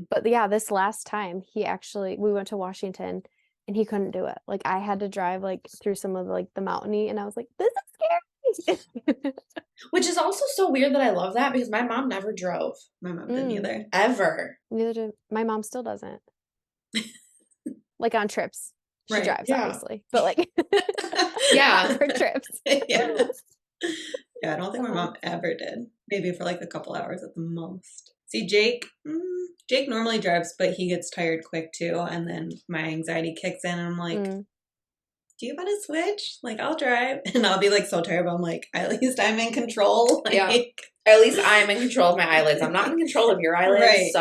But this last time we went to Washington and he couldn't do it. Like I had to drive like through some of like the mountainy, and I was like, this is scary. Which is also so weird that I love that because my mom never drove. My mom didn't either. Ever. Neither did my mom. Still doesn't. Like on trips. She drives, obviously. But like for trips. Yeah, I don't think my mom ever did. Maybe for like a couple hours at the most. See, Jake normally drives, but he gets tired quick too. And then my anxiety kicks in and I'm like, do you want to switch? Like, I'll drive. And I'll be like so tired, but I'm like, at least I'm in control. Like, at least I'm in control of my eyelids. I'm not in control of your eyelids.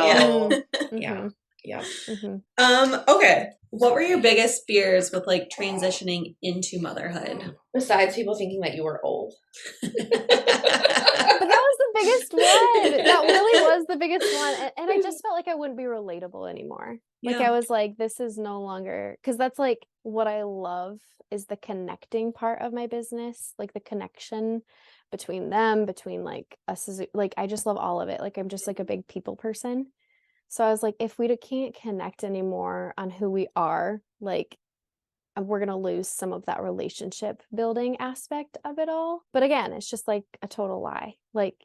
Okay. What were your biggest fears with like transitioning into motherhood? Besides people thinking that you were old. But that was the biggest one. That really was the biggest one. And I just felt like I wouldn't be relatable anymore. Like I was like, this is no longer, because that's like what I love is the connecting part of my business, like the connection between them, between like us, like I just love all of it. Like I'm just like a big people person. So I was like, if we can't connect anymore on who we are, like we're going to lose some of that relationship building aspect of it all. But again, it's just like a total lie. Like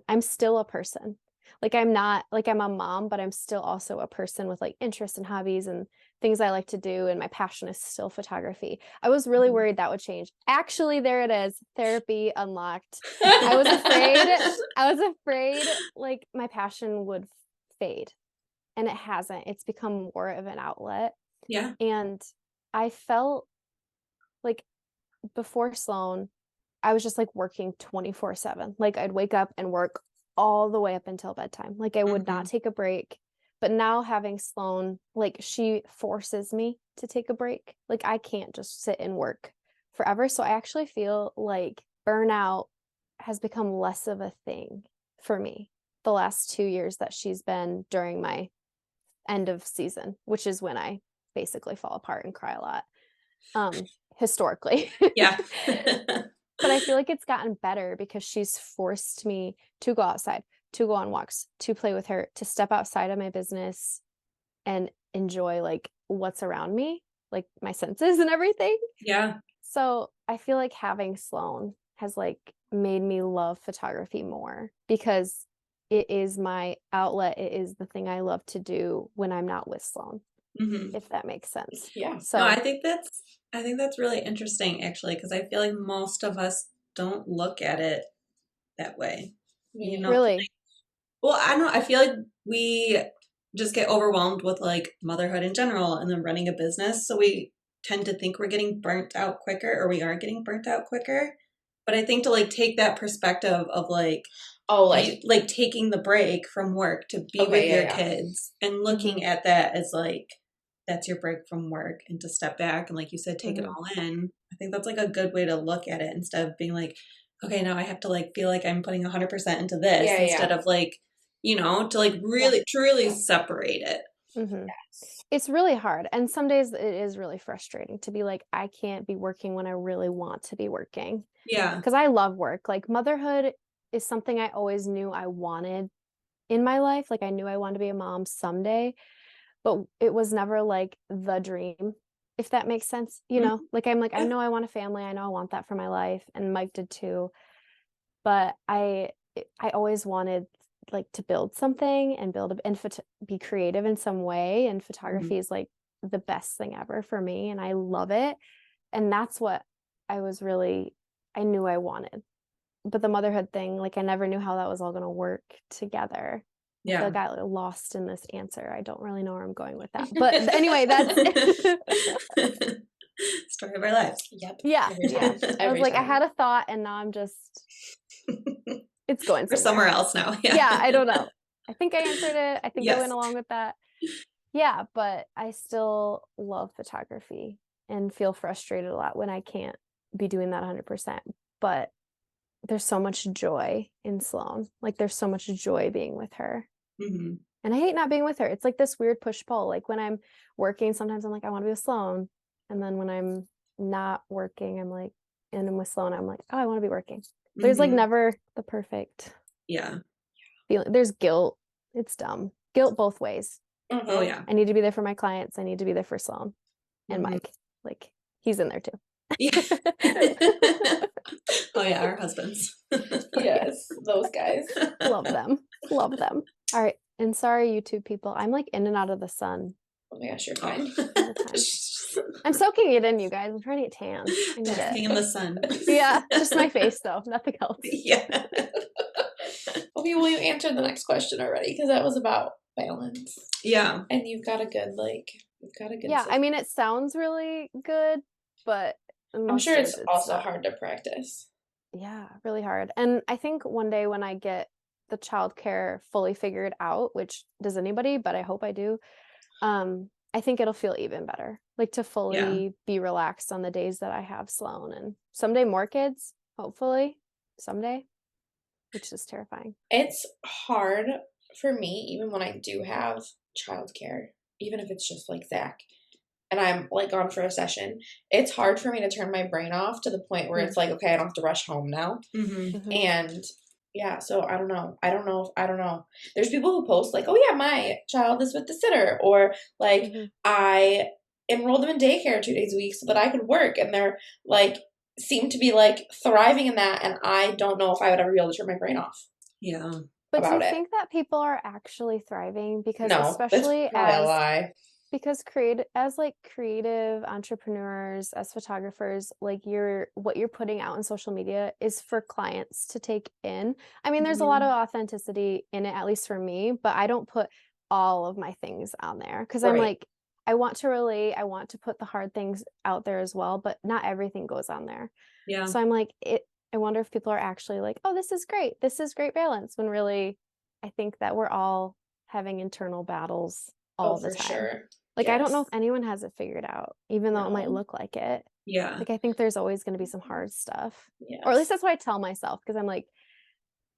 I'm still a person. Like I'm not, like I'm a mom, but I'm still also a person with like interests and hobbies and things I like to do. And my passion is still photography. I was really worried that would change. Actually, there it is. Therapy unlocked. I was afraid like my passion would fade. And it hasn't. It's become more of an outlet. Yeah. And I felt like before Sloan, I was just like working 24/7. Like I'd wake up and work all the way up until bedtime. Like I would not take a break. But now having Sloan, like she forces me to take a break. Like I can't just sit and work forever. So I actually feel like burnout has become less of a thing for me the last 2 years that she's been during my end of season, which is when I basically fall apart and cry a lot. Historically. Yeah. But I feel like it's gotten better because she's forced me to go outside, to go on walks, to play with her, to step outside of my business and enjoy like what's around me, like my senses and everything. Yeah. So I feel like having Sloan has like made me love photography more because it is my outlet. It is the thing I love to do when I'm not with Sloan, if that makes sense. Yeah. So No, I think that's really interesting actually, because I feel like most of us don't look at it that way. You know, really, well, I don't know. I feel like we just get overwhelmed with like motherhood in general and then running a business. So we tend to think we're getting burnt out quicker, or we are getting burnt out quicker. But I think to like take that perspective of like, like taking the break from work to be with your kids and looking at that as like, that's your break from work, and to step back and like you said, take it all in. I think that's like a good way to look at it instead of being like, okay, now I have to like feel like I'm putting 100% into this instead of like, you know, to like really truly separate it. It's really hard. And some days it is really frustrating to be like, I can't be working when I really want to be working. Yeah. Because I love work. Like motherhood is something I always knew I wanted in my life. Like I knew I wanted to be a mom someday, but it was never like the dream, if that makes sense. You know, like I'm like, I know I want a family. I know I want that for my life. And Mike did too. But I always wanted like to build something and be creative in some way. And photography is like the best thing ever for me. And I love it. And that's what I knew I wanted. But the motherhood thing, like I never knew how that was all going to work together. I feel like I got lost in this answer. I don't really know where I'm going with that. But anyway, that's story of our lives. Yep. Yeah. I was like, I had a thought and now I'm just it's going somewhere else now. Yeah, I don't know. I think I answered it. I think I Yes. went along with that. Yeah, but I still love photography and feel frustrated a lot when I can't be doing that 100%. But there's so much joy in Sloan. Like there's so much joy being with her. And I hate not being with her. It's like this weird push-pull. Like when I'm working, sometimes I'm like, I want to be with Sloan. And then when I'm not working, I'm like, and I'm with Sloan, I'm like, oh, I want to be working. There's like never the perfect feeling. There's guilt. It's dumb. Guilt both ways. Oh yeah. I need to be there for my clients. I need to be there for Sloan and Mike. Like he's in there too. Oh yeah, our husbands. Yes, those guys. Love them. Love them. All right. And sorry, YouTube people. I'm like in and out of the sun. Oh my gosh, you're fine. I'm soaking it in, you guys. I'm trying to get tan. I need Basking it. in the sun. Yeah, just my face though. Nothing else. Yeah. Okay, well, you answered the next question already because that was about balance. Yeah. And you've got a good Yeah, system. I mean, it sounds really good, but I'm sure it's also hard to practice. Yeah, really hard. And I think one day when I get the childcare fully figured out, which does anybody, but I hope I do, I think it'll feel even better. Like to fully be relaxed on the days that I have Sloan, and someday more kids, hopefully, someday, which is terrifying. It's hard for me, even when I do have childcare, even if it's just like Zach, and I'm like gone for a session, it's hard for me to turn my brain off to the point where it's like, okay, I don't have to rush home now. And yeah, so I don't know. There's people who post like, oh yeah, my child is with the sitter, or like I enrolled them in daycare 2 days a week so that I could work, and they're like seem to be like thriving in that, and I don't know if I would ever be able to turn my brain off. Yeah. But do you think that people are actually thriving? Because especially a lie. Because creative entrepreneurs, as photographers, like what you're putting out on social media is for clients to take in. I mean, there's a lot of authenticity in it, at least for me, but I don't put all of my things on there because I'm like, I want to relate. I want to put the hard things out there as well, but not everything goes on there. Yeah. So I'm like, I wonder if people are actually like, oh, this is great. This is great balance. When really, I think that we're all having internal battles all the time. Sure. Like, I don't know if anyone has it figured out, even though it might look like it. Yeah. Like, I think there's always going to be some hard stuff. Yes. Or at least that's what I tell myself, because I'm like,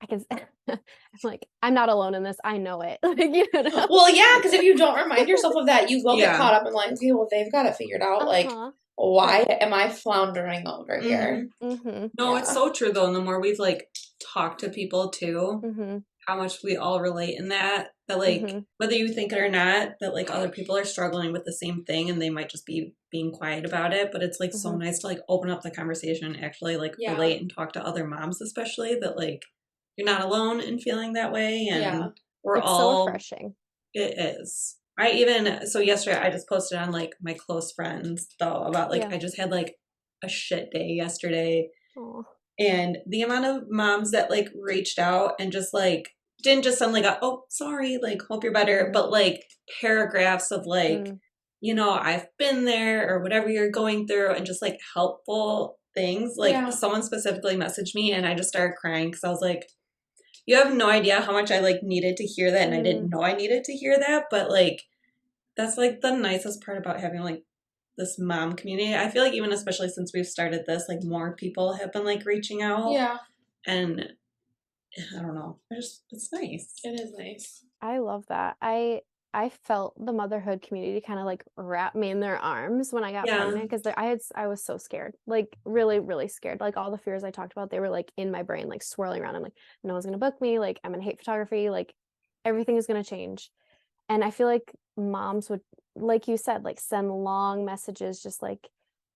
I can I'm like, I'm not alone in this. I know it. Like, you know? Well, yeah, because if you don't remind yourself of that, you will get Yeah. caught up in like, okay, well, they've got it figured out. Like, why am I floundering over here? No, it's so true though. And the more we've like talked to people too, how much we all relate in that like whether you think it or not, that like other people are struggling with the same thing and they might just be being quiet about it. But it's like so nice to like open up the conversation and actually like relate and talk to other moms, especially that like you're not alone in feeling that way. And we're it's all so refreshing. It is. So yesterday I just posted on like my close friends though about like I just had like a shit day yesterday. Aww. And the amount of moms that like reached out and just like didn't just send like oh sorry, like hope you're better, but like paragraphs of like you know, I've been there or whatever you're going through, and just like helpful things. Like someone specifically messaged me and I just started crying because I was like, you have no idea how much I like needed to hear that, and I didn't know I needed to hear that, but like that's like the nicest part about having like this mom community. I feel like even especially since we've started this, like more people have been like reaching out. Yeah. And I don't know. It's nice. It is nice. I love that. I felt the motherhood community kind of like wrap me in their arms when I got pregnant, because I was so scared, like really, really scared. Like all the fears I talked about, they were like in my brain, like swirling around. I'm like, no one's gonna book me. Like I'm gonna hate photography. Like everything is gonna change. And I feel like moms would, like you said, like send long messages, just like,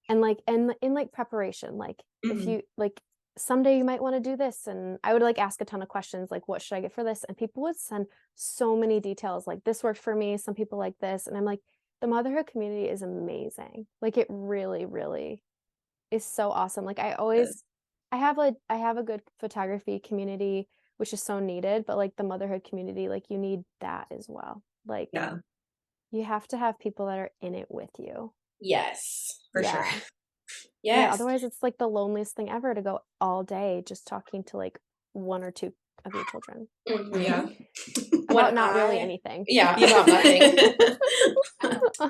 and like, and in like preparation, like if you like someday you might want to do this, and I would like ask a ton of questions like, what should I get for this? And people would send so many details, like this worked for me, some people like this. And I'm like, the motherhood community is amazing. Like it really, really is so awesome. Like I have a good photography community, which is so needed, but like the motherhood community, like you need that as well. Like you have to have people that are in it with you. Yes, for sure. Yeah, otherwise it's like the loneliest thing ever to go all day just talking to like one or two of your children. Yeah. About not really anything. Yeah, about nothing.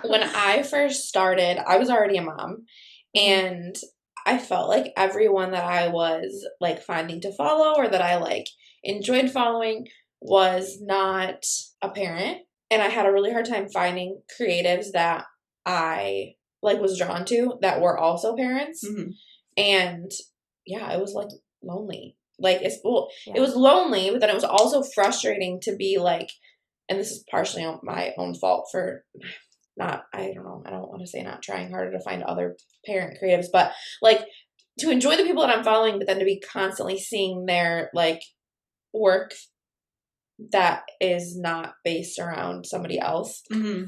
When I first started, I was already a mom, and I felt like everyone that I was like finding to follow or that I like enjoyed following was not a parent. And I had a really hard time finding creatives that I like was drawn to that were also parents. And yeah, it was like lonely. Like it was lonely, but then it was also frustrating to be like, and this is partially my own fault for I don't want to say not trying harder to find other parent creatives, but like to enjoy the people that I'm following, but then to be constantly seeing their like work that is not based around somebody else.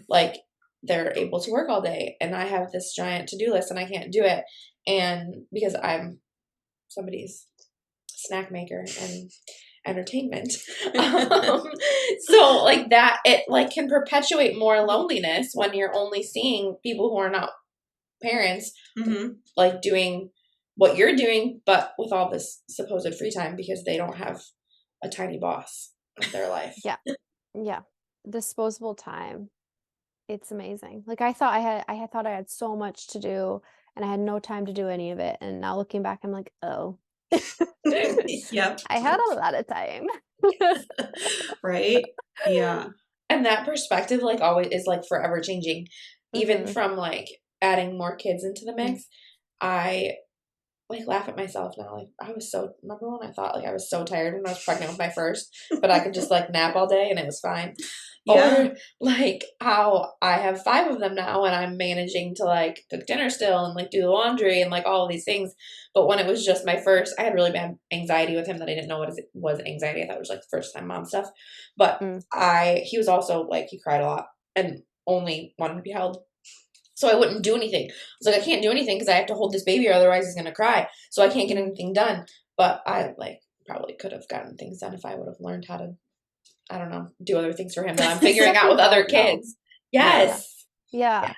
Like they're able to work all day and I have this giant to-do list and I can't do it. And because I'm somebody's snack maker and entertainment. So like that, it like can perpetuate more loneliness when you're only seeing people who are not parents, like doing what you're doing, but with all this supposed free time because they don't have a tiny boss of their life. Yeah. Disposable time. It's amazing. Like I thought I had so much to do and I had no time to do any of it. And now looking back, I'm like, oh, yep. I had a lot of time. Right? Yeah. And that perspective like always is like forever changing. Even from like adding more kids into the mix, I like laugh at myself now. Like remember when I thought like I was so tired when I was pregnant with my first, but I could just like nap all day and it was fine. Or like how I have 5 of them now and I'm managing to like cook dinner still and like do the laundry and like all of these things. But when it was just my first, I had really bad anxiety with him that I didn't know what it was anxiety. I thought it was like first time mom stuff. But he was also like, he cried a lot and only wanted to be held. So I wouldn't do anything. I was like, I can't do anything because I have to hold this baby or otherwise he's going to cry. So I can't get anything done. But I like probably could have gotten things done if I would have learned how to, I don't know, do other things for him that I'm figuring out with other kids. Yes. Yeah. Yes.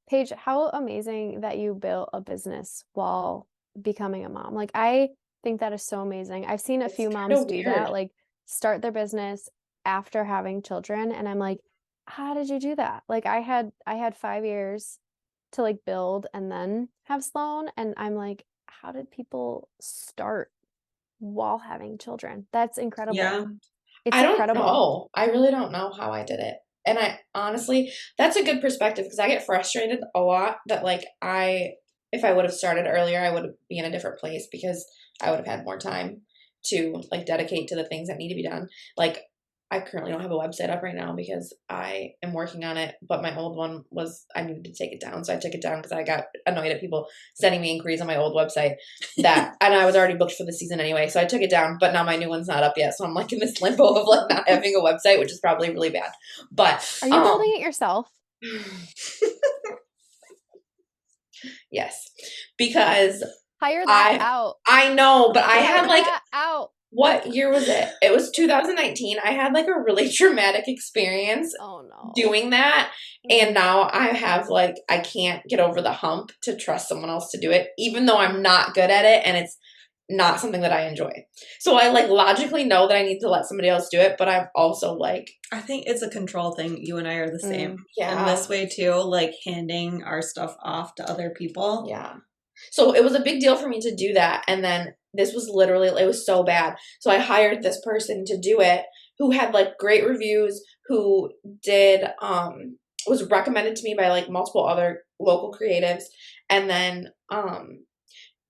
Paige, how amazing that you built a business while becoming a mom. Like, I think that is so amazing. I've seen a few moms do that, like start their business after having children. And I'm like, how did you do that? Like I had 5 years to like build and then have Sloan. And I'm like, how did people start while having children. That's incredible. Yeah. It's I don't incredible. know. I really don't know how I did it. And I honestly, that's a good perspective because I get frustrated a lot that like if I would have started earlier, I would be in a different place because I would have had more time to like dedicate to the things that need to be done. Like I currently don't have a website up right now because I am working on it, but my old one I needed to take it down. So I took it down because I got annoyed at people sending me inquiries on my old website and I was already booked for the season anyway. So I took it down, but now my new one's not up yet. So I'm like in this limbo of like not having a website, which is probably really bad. But Are you building it yourself? Yes, because Hire that out. I know, but I had Hire like that out. what year was it? It was 2019. I had like a really traumatic experience Oh no. doing that. And now I have like, I can't get over the hump to trust someone else to do it, even though I'm not good at it and it's not something that I enjoy. So I like logically know that I need to let somebody else do it, but I'm also like, I think it's a control thing. You and I are the same yeah. in this way too, like handing our stuff off to other people. Yeah. So it was a big deal for me to do that. And then this was literally, it was so bad. So I hired this person to do it who had like great reviews, who was recommended to me by like multiple other local creatives. And then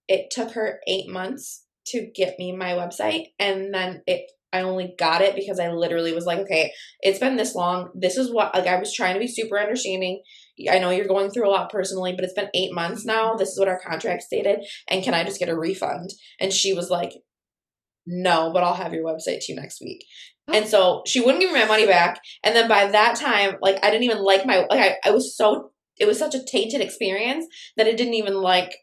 it took her 8 months to get me my website. And then I only got it because I literally was like, okay, it's been this long. This is what, like, I was trying to be super understanding. I know you're going through a lot personally, but it's been 8 months now. This is what our contract stated. And can I just get a refund? And she was like, no, but I'll have your website to you next week. And so she wouldn't give me my money back. And then by that time, like, I didn't even like it was such a tainted experience that it didn't even like.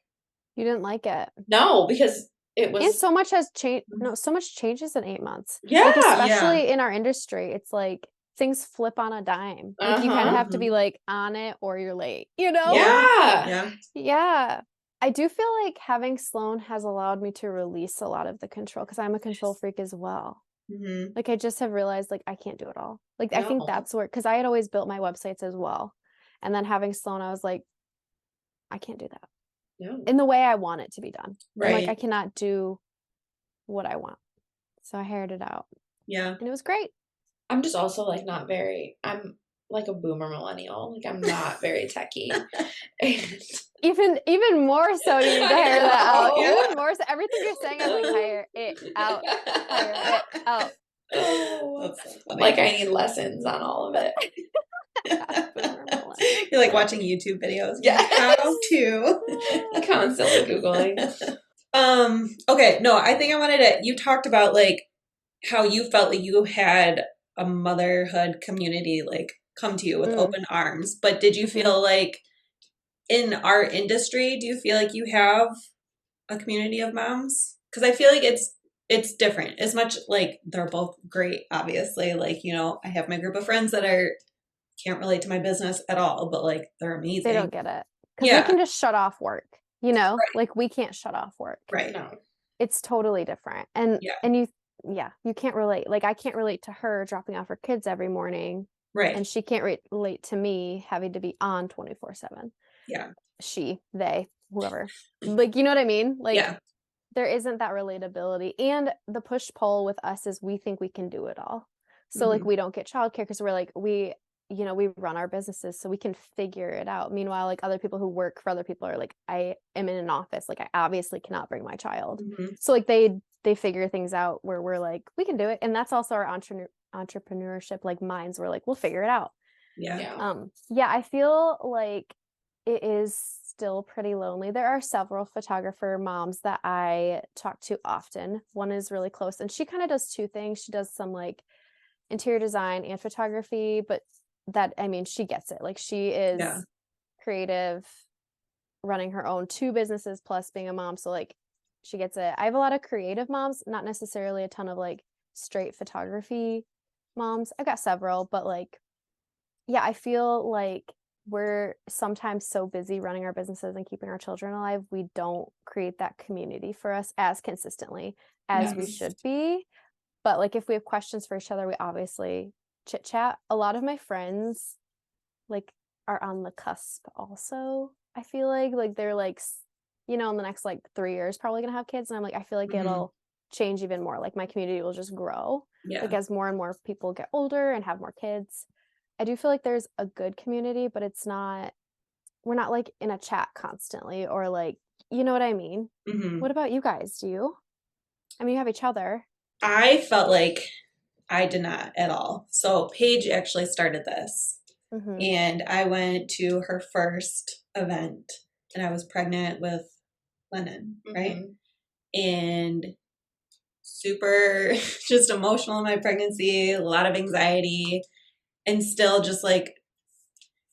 You didn't like it. No, because it was. And so much has changed. No, so much changes in 8 months. Yeah. Like, especially in our industry, it's like things flip on a dime. Like you kind of have to be like on it or you're late, you know? Yeah. Yeah. Yeah. I do feel like having Sloan has allowed me to release a lot of the control because I'm a control freak as well. Mm-hmm. Like I just have realized like I can't do it all. Like I think No. that's where, because I had always built my websites as well. And then having Sloan, I was like, I can't do that No. in the way I want it to be done. Right. I'm like, I cannot do what I want. So I hired it out. Yeah. And it was great. I'm just also like I'm like a boomer millennial. Like I'm not very techy. Even more so you need to hire that out. Yeah. Even more so. Everything you're saying, I'm like, hire it out. Hire it out. That's so funny. Like I need lessons on all of it. You're like watching YouTube videos. Yeah. How to. Constantly Googling. Okay, no, I think you talked about like how you felt like you had a motherhood community like come to you with open arms, but did you feel like in our industry, do you feel like you have a community of moms? Because I feel like it's different. As much like they're both great, obviously. Like, you know, I have my group of friends that can't relate to my business at all, but like they're amazing. They don't get it. Because they can just shut off work, you know? Right. Like we can't shut off work. Right. No. It's totally different. And you can't relate. Like I can't relate to her dropping off her kids every morning. Right. And she can't relate to me having to be on 24/7. Yeah. They, whoever. Like, you know what I mean? Like there isn't that relatability. And the push-pull with us is we think we can do it all. So like we don't get childcare because we're like, we run our businesses so we can figure it out. Meanwhile, like other people who work for other people are like, I am in an office. Like I obviously cannot bring my child. So like they figure things out where we're like, we can do it. And that's also our entrepreneurship like minds. We're like, we'll figure it out. Yeah. I feel like it is still pretty lonely. There are several photographer moms that I talk to often. One is really close and she kind of does two things. She does some like interior design and photography, but she gets it. Like she is creative, running her own 2 businesses plus being a mom. So like she gets it. I have a lot of creative moms, not necessarily a ton of like straight photography moms. I've got several, but like, I feel like we're sometimes so busy running our businesses and keeping our children alive, we don't create that community for us as consistently as we should be. But like if we have questions for each other, we obviously chit chat. A lot of my friends like are on the cusp also. I feel like they're like, in the next like 3 years probably gonna have kids. And I'm like, I feel like it'll change even more. Like my community will just grow. Yeah. Like as more and more people get older and have more kids. I do feel like there's a good community, but we're not like in a chat constantly or like, you know what I mean? Mm-hmm. What about you guys? Do you? I mean, you have each other. I felt like I did not at all. So Paige actually started this. Mm-hmm. And I went to her first event and I was pregnant with Lennon, right? And super just emotional in my pregnancy, a lot of anxiety, and still just like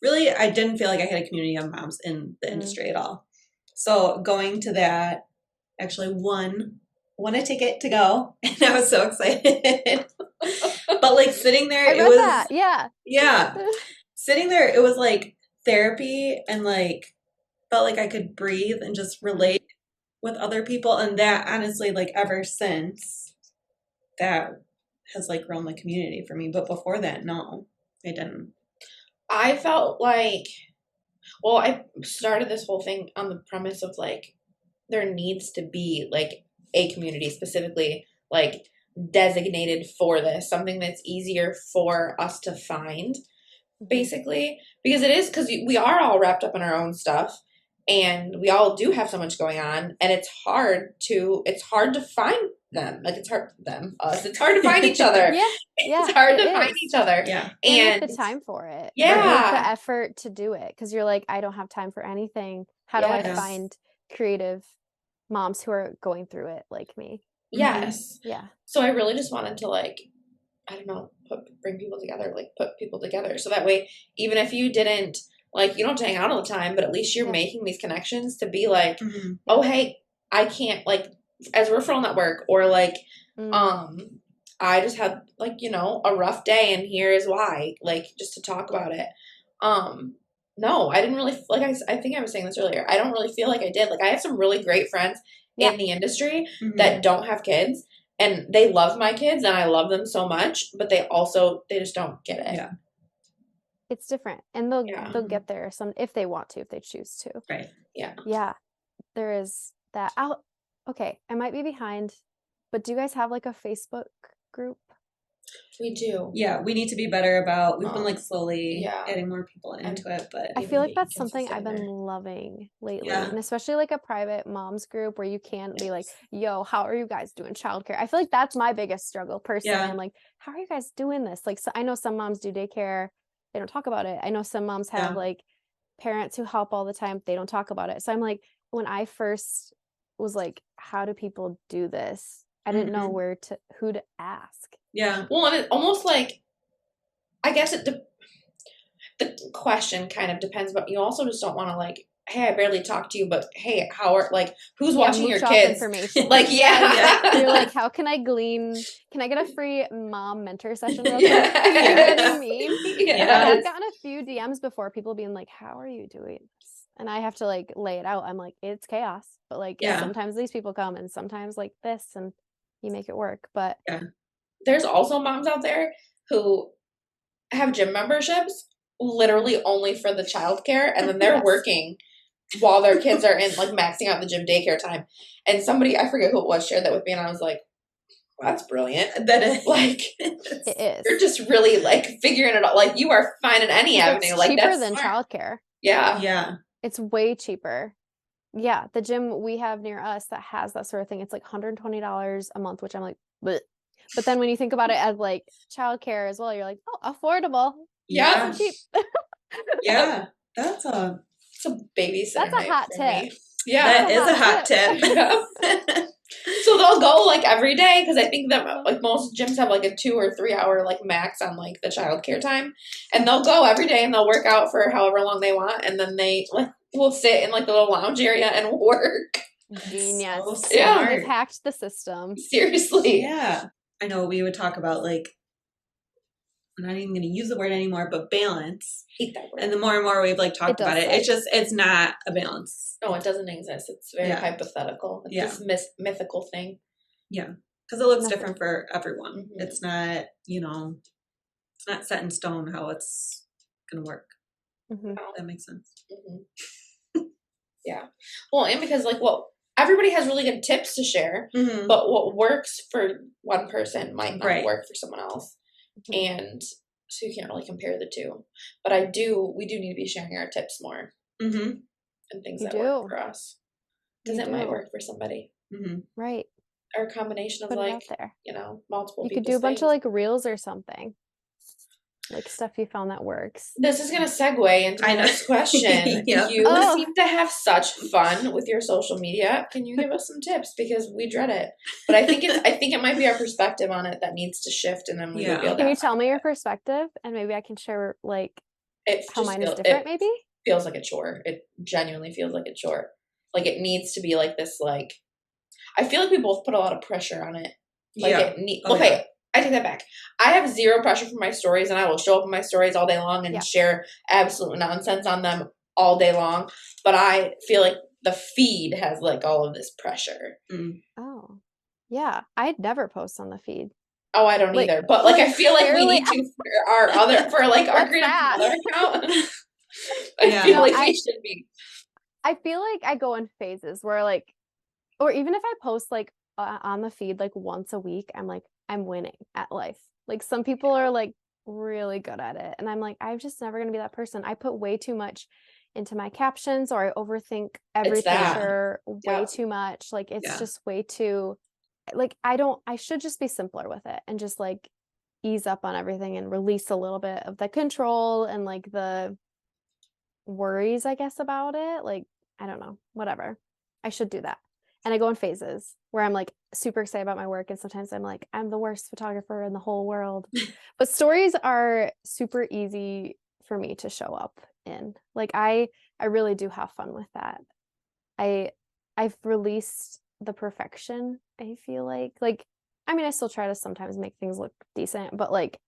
really, I didn't feel like I had a community of moms in the industry at all. So going to that, actually won a ticket to go, and I was so excited. But like sitting there, I read that. Yeah. Sitting there, it was like therapy, and like felt like I could breathe and just relate with other people. And that honestly, like ever since, that has like grown the community for me. But before that, no, I didn't. I felt like, well, I started this whole thing on the premise of like there needs to be like a community specifically like designated for this, something that's easier for us to find, basically, because it is, because we are all wrapped up in our own stuff and we all do have so much going on, and it's hard to find them, like it's hard to find each other. It's hard to find each other, and make the time for it, make the effort to do it, because you're like, I don't have time for anything. How do I find creative moms who are going through it like me? So I really just wanted to like, I don't know, bring people together, like put people together, so that way even if you didn't like, you don't have to hang out all the time, but at least you're making these connections to be like, oh hey, I can't, like as a referral network, or like I just had like, you know, a rough day and here is why, like just to talk about it. No, I didn't really, like I think I was saying this earlier, I don't really feel like I did. Like I have some really great friends in the industry that don't have kids, and they love my kids and I love them so much, but they just don't get it. It's different, and they'll get there if they want to, if they choose to. Right. Yeah. There is that. Okay, I might be behind, but do you guys have like a Facebook group? We do. Yeah, we need to be better about, we've been like slowly adding more people into it, but I feel like that's something I've been loving lately. And especially like a private moms group where you can be like, yo, how are you guys doing childcare? I feel like that's my biggest struggle personally. I'm like, how are you guys doing this? Like, so I know some moms do daycare, they don't talk about it. I know some moms have like parents who help all the time, they don't talk about it. So I'm like, when I first was like, how do people do this? I didn't know who to ask. Yeah. Well, and it almost like, I guess the question kind of depends, but you also just don't want to like, hey, I barely talk to you, but hey, how are, like, who's watching your kids? Information. Like, You're like, how can I glean? Can I get a free mom mentor session real quick? You know what I mean? I've gotten a few DMs before, people being like, how are you doing this? And I have to like lay it out. I'm like, it's chaos, but like sometimes these people come and sometimes like this, and you make it work. But there's also moms out there who have gym memberships literally only for the childcare, and then they're working while their kids are in, like maxing out the gym daycare time. And somebody, I forget who it was, shared that with me, and I was like, well, that's brilliant. That is like, it is. You're just really like figuring it out. Like you are fine in any avenue. Like cheaper that's than childcare. Yeah. It's way cheaper. Yeah, the gym we have near us that has that sort of thing, it's like $120 a month, which I'm like, bleh. But then when you think about it as like childcare as well, you're like, oh, affordable. Yeah. So cheap. That's a babysitter. That's a hot tip. Me. Yeah, that is a hot tip. So they'll go like every day, because I think that like most gyms have like a 2 or 3 hour like max on like the childcare time, and they'll go every day and they'll work out for however long they want, and then they like will sit in like the little lounge area and work. Genius. So they've hacked the system. Seriously. Yeah. I know we would talk about like, I'm not even going to use the word anymore, but balance. Hate that word. And the more and more we've like talked about it, it's not a balance. No, it doesn't exist. It's very hypothetical. It's this mythical thing. Yeah. Because it looks different for everyone. Mm-hmm. It's not, it's not set in stone how it's going to work. Mm-hmm. That makes sense. Mm-hmm. Yeah. Well, and because like, everybody has really good tips to share, Mm-hmm. but what works for one person might not Right. work for someone else. And so you can't really compare the two. But we do need to be sharing our tips more. Mm-hmm. And things You that do. work for us. Because You it might do. work for somebody. Mm-hmm. Right. Or a combination of Put it like, out there. you know, multiple You could people's do a bunch things. of like reels or something. Like stuff you found that works. This is going to segue into my next question. Yep. You seem to have such fun with your social media. Can you give us some tips? Because we dread it. But I think it might be our perspective on it that needs to shift, and then we would be able to. Can you tell me your perspective, and maybe I can share like how mine is different? Maybe feels like a chore. It genuinely feels like a chore. Like it needs to be like this. Like I feel like we both put a lot of pressure on it. Like okay. I take that back. I have zero pressure for my stories, and I will show up in my stories all day long and share absolute nonsense on them all day long. But I feel like the feed has like all of this pressure. Oh, yeah. I'd never post on the feed. Oh, I don't either. But like I feel like we need to for our creative mother account. I feel like we should be. I feel like I go in phases where like, or even if I post like on the feed like once a week, I'm like, I'm winning at life. Like some people are like really good at it. And I'm like, I'm just never going to be that person. I put way too much into my captions, or I overthink every picture way too much. Like it's just way too, like, I should just be simpler with it and just like ease up on everything and release a little bit of the control and like the worries, I guess, about it. Like, I don't know, whatever. I should do that. And I go in phases where I'm like super excited about my work. And sometimes I'm like, I'm the worst photographer in the whole world. But stories are super easy for me to show up in. Like I really do have fun with that. I've released the perfection, I feel like. Like, I mean, I still try to sometimes make things look decent, but like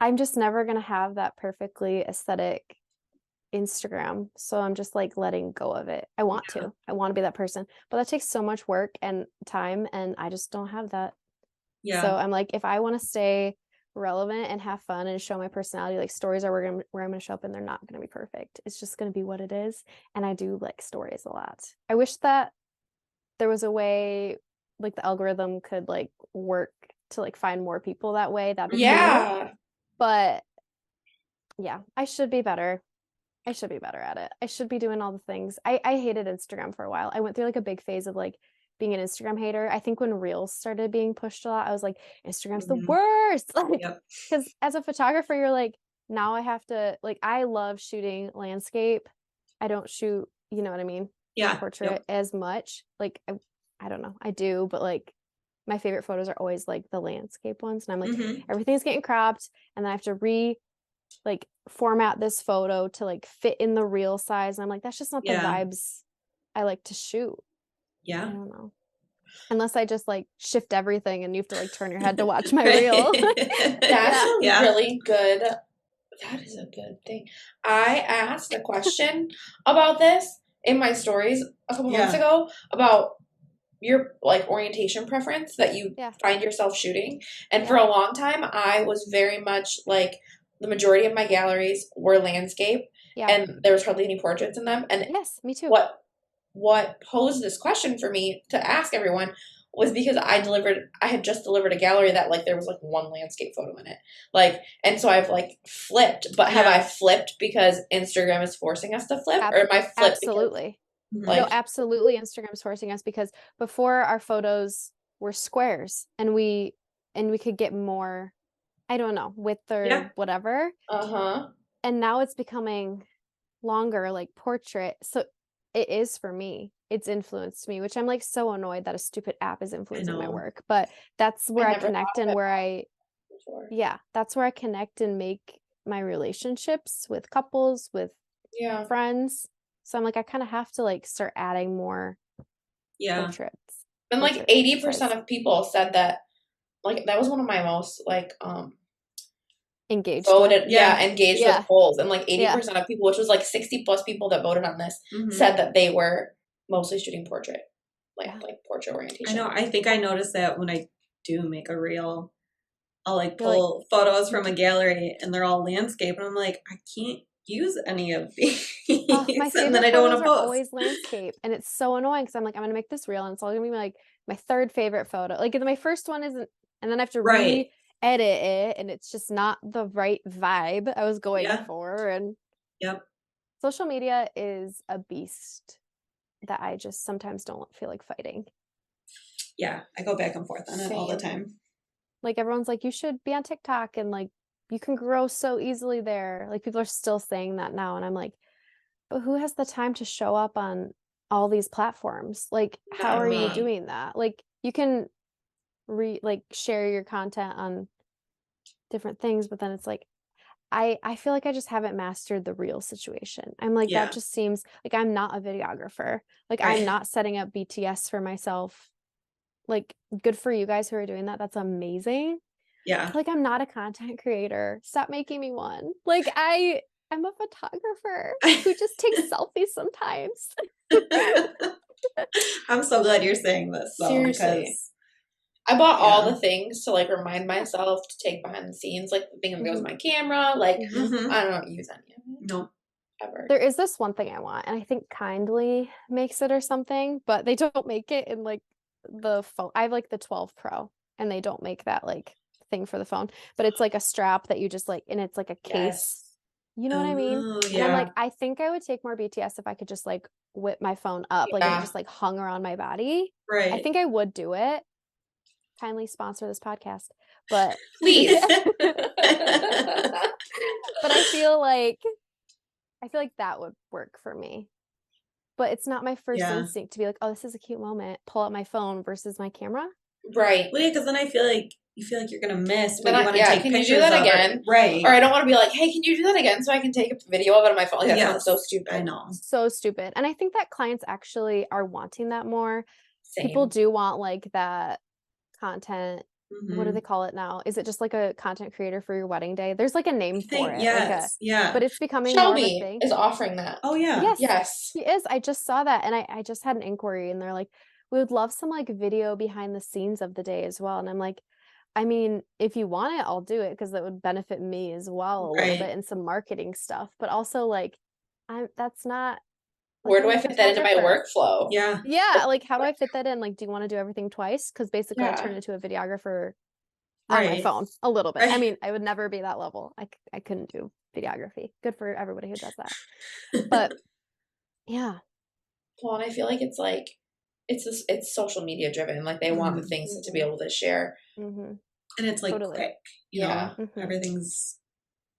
I'm just never gonna have that perfectly aesthetic Instagram. So I'm just like letting go of it. I want to be that person, but that takes so much work and time, and I just don't have that. So I'm like, if I want to stay relevant and have fun and show my personality, like stories are where I'm going to show up, and they're not going to be perfect. It's just going to be what it is. And I do like stories a lot. I wish that there was a way like the algorithm could like work to like find more people that way. That'd be cool. But yeah, I should be better. I should be better at it. I should be doing all the things. I hated Instagram for a while. I went through like a big phase of like being an Instagram hater. I think when Reels started being pushed a lot, I was like, Instagram's the worst. Like, because as a photographer, you're like, now I have to, like, I love shooting landscape. I don't shoot, you know what I mean? Portrait as much. Like, I don't know. I do, but like my favorite photos are always like the landscape ones. And I'm like, everything's getting cropped. And then I have to like format this photo to like fit in the real size. And I'm like, that's just not the vibes I like to shoot. I don't know. Unless I just like shift everything and you have to like turn your head to watch my reel. That's really good. That is a good thing. I asked a question about this in my stories a couple months ago about your like orientation preference that you find yourself shooting. And for a long time, I was very much like the majority of my galleries were landscape and there was hardly any portraits in them. And yes, me too. What posed this question for me to ask everyone was because I had just delivered a gallery that like there was like one landscape photo in it. Like, and so I've like flipped, but have I flipped because Instagram is forcing us to flip, or am I flipped? Absolutely. Like, no, absolutely. Instagram's forcing us, because before our photos were squares and we could get more, I don't know, width or whatever. And now it's becoming longer, like portrait. So it is for me. It's influenced me, which I'm like so annoyed that a stupid app is influencing my work. But that's where I connect and where that's where I connect and make my relationships with couples, with friends. So I'm like, I kind of have to like start adding more portraits. And like 80% of people said that, like that was one of my most like engaged voted engaged with polls, and like 80% of people, which was like 60 plus people that voted on this, said that they were mostly shooting portrait, like portrait orientation. I know. I think I noticed that when I do make a reel, I'll like pull photos from a gallery and they're all landscape, and I'm like, I can't use any of these. My And favorite then I don't photos want to are post. always landscape, and it's so annoying because I'm like, I'm gonna make this reel, and it's all gonna be like my third favorite photo. Like my first one isn't, and then I have to Right. re-edit it, and it's just not the right vibe I was going Yeah. for. And Yep. social media is a beast that I just sometimes don't feel like fighting. Yeah, I go back and forth on it all the time. Like everyone's like, you should be on TikTok, and like you can grow so easily there. Like people are still saying that now, and I'm like, but who has the time to show up on all these platforms? Like, how are you doing that? Like you can share your content on different things, but then it's like I feel like I just haven't mastered the reel situation. I'm like, that just seems like I'm not a videographer. Like I'm not setting up BTS for myself. Like, good for you guys who are doing that. That's amazing. Yeah. Like I'm not a content creator. Stop making me one. Like I'm a photographer who just takes selfies sometimes. I'm so glad you're saying this though. Seriously. Because I bought all the things to like remind myself to take behind the scenes, like being able to go with my camera. Like I don't use any of it. No. Ever. There is this one thing I want, and I think Kindly makes it or something, but they don't make it in like the phone. I have like the 12 Pro, and they don't make that like thing for the phone, but it's like a strap that you just like, and it's like a case. You know what I mean? And I'm like, I think I would take more BTS if I could just like whip my phone up, like and it just like hung around my body. Right. I think I would do it. Kindly sponsor this podcast, but please. But I feel like that would work for me. But it's not my first instinct to be like, oh, this is a cute moment, pull out my phone versus my camera. Right. Well, yeah, because then you feel like you're gonna miss, but then you want to take can pictures you do that of again? It. Right. Or I don't want to be like, hey, can you do that again so I can take a video of it on my phone? Like, that sounds so stupid. I know. So stupid. And I think that clients actually are wanting that more. Same. People do want like that content. What do they call it now? Is it just like a content creator for your wedding day? There's like a name for it. Yes. But it's becoming Shelby more of a thing. is offering that. Oh yeah. Yes. He is. I just saw that, and I just had an inquiry, and they're like, we would love some like video behind the scenes of the day as well. And I'm like, I mean, if you want it, I'll do it because that would benefit me as well a little bit, and some marketing stuff. But also like, that's not. Like, where do I fit that into my workflow? Yeah. Like, how do I fit that in? Like, do you want to do everything twice? Because basically, I turned into a videographer on my phone a little bit. I mean, I would never be that level. I couldn't do videography. Good for everybody who does that. But yeah. Well, and I feel like it's like it's social media driven. Like they want the things to be able to share, and it's like quick. You know, everything's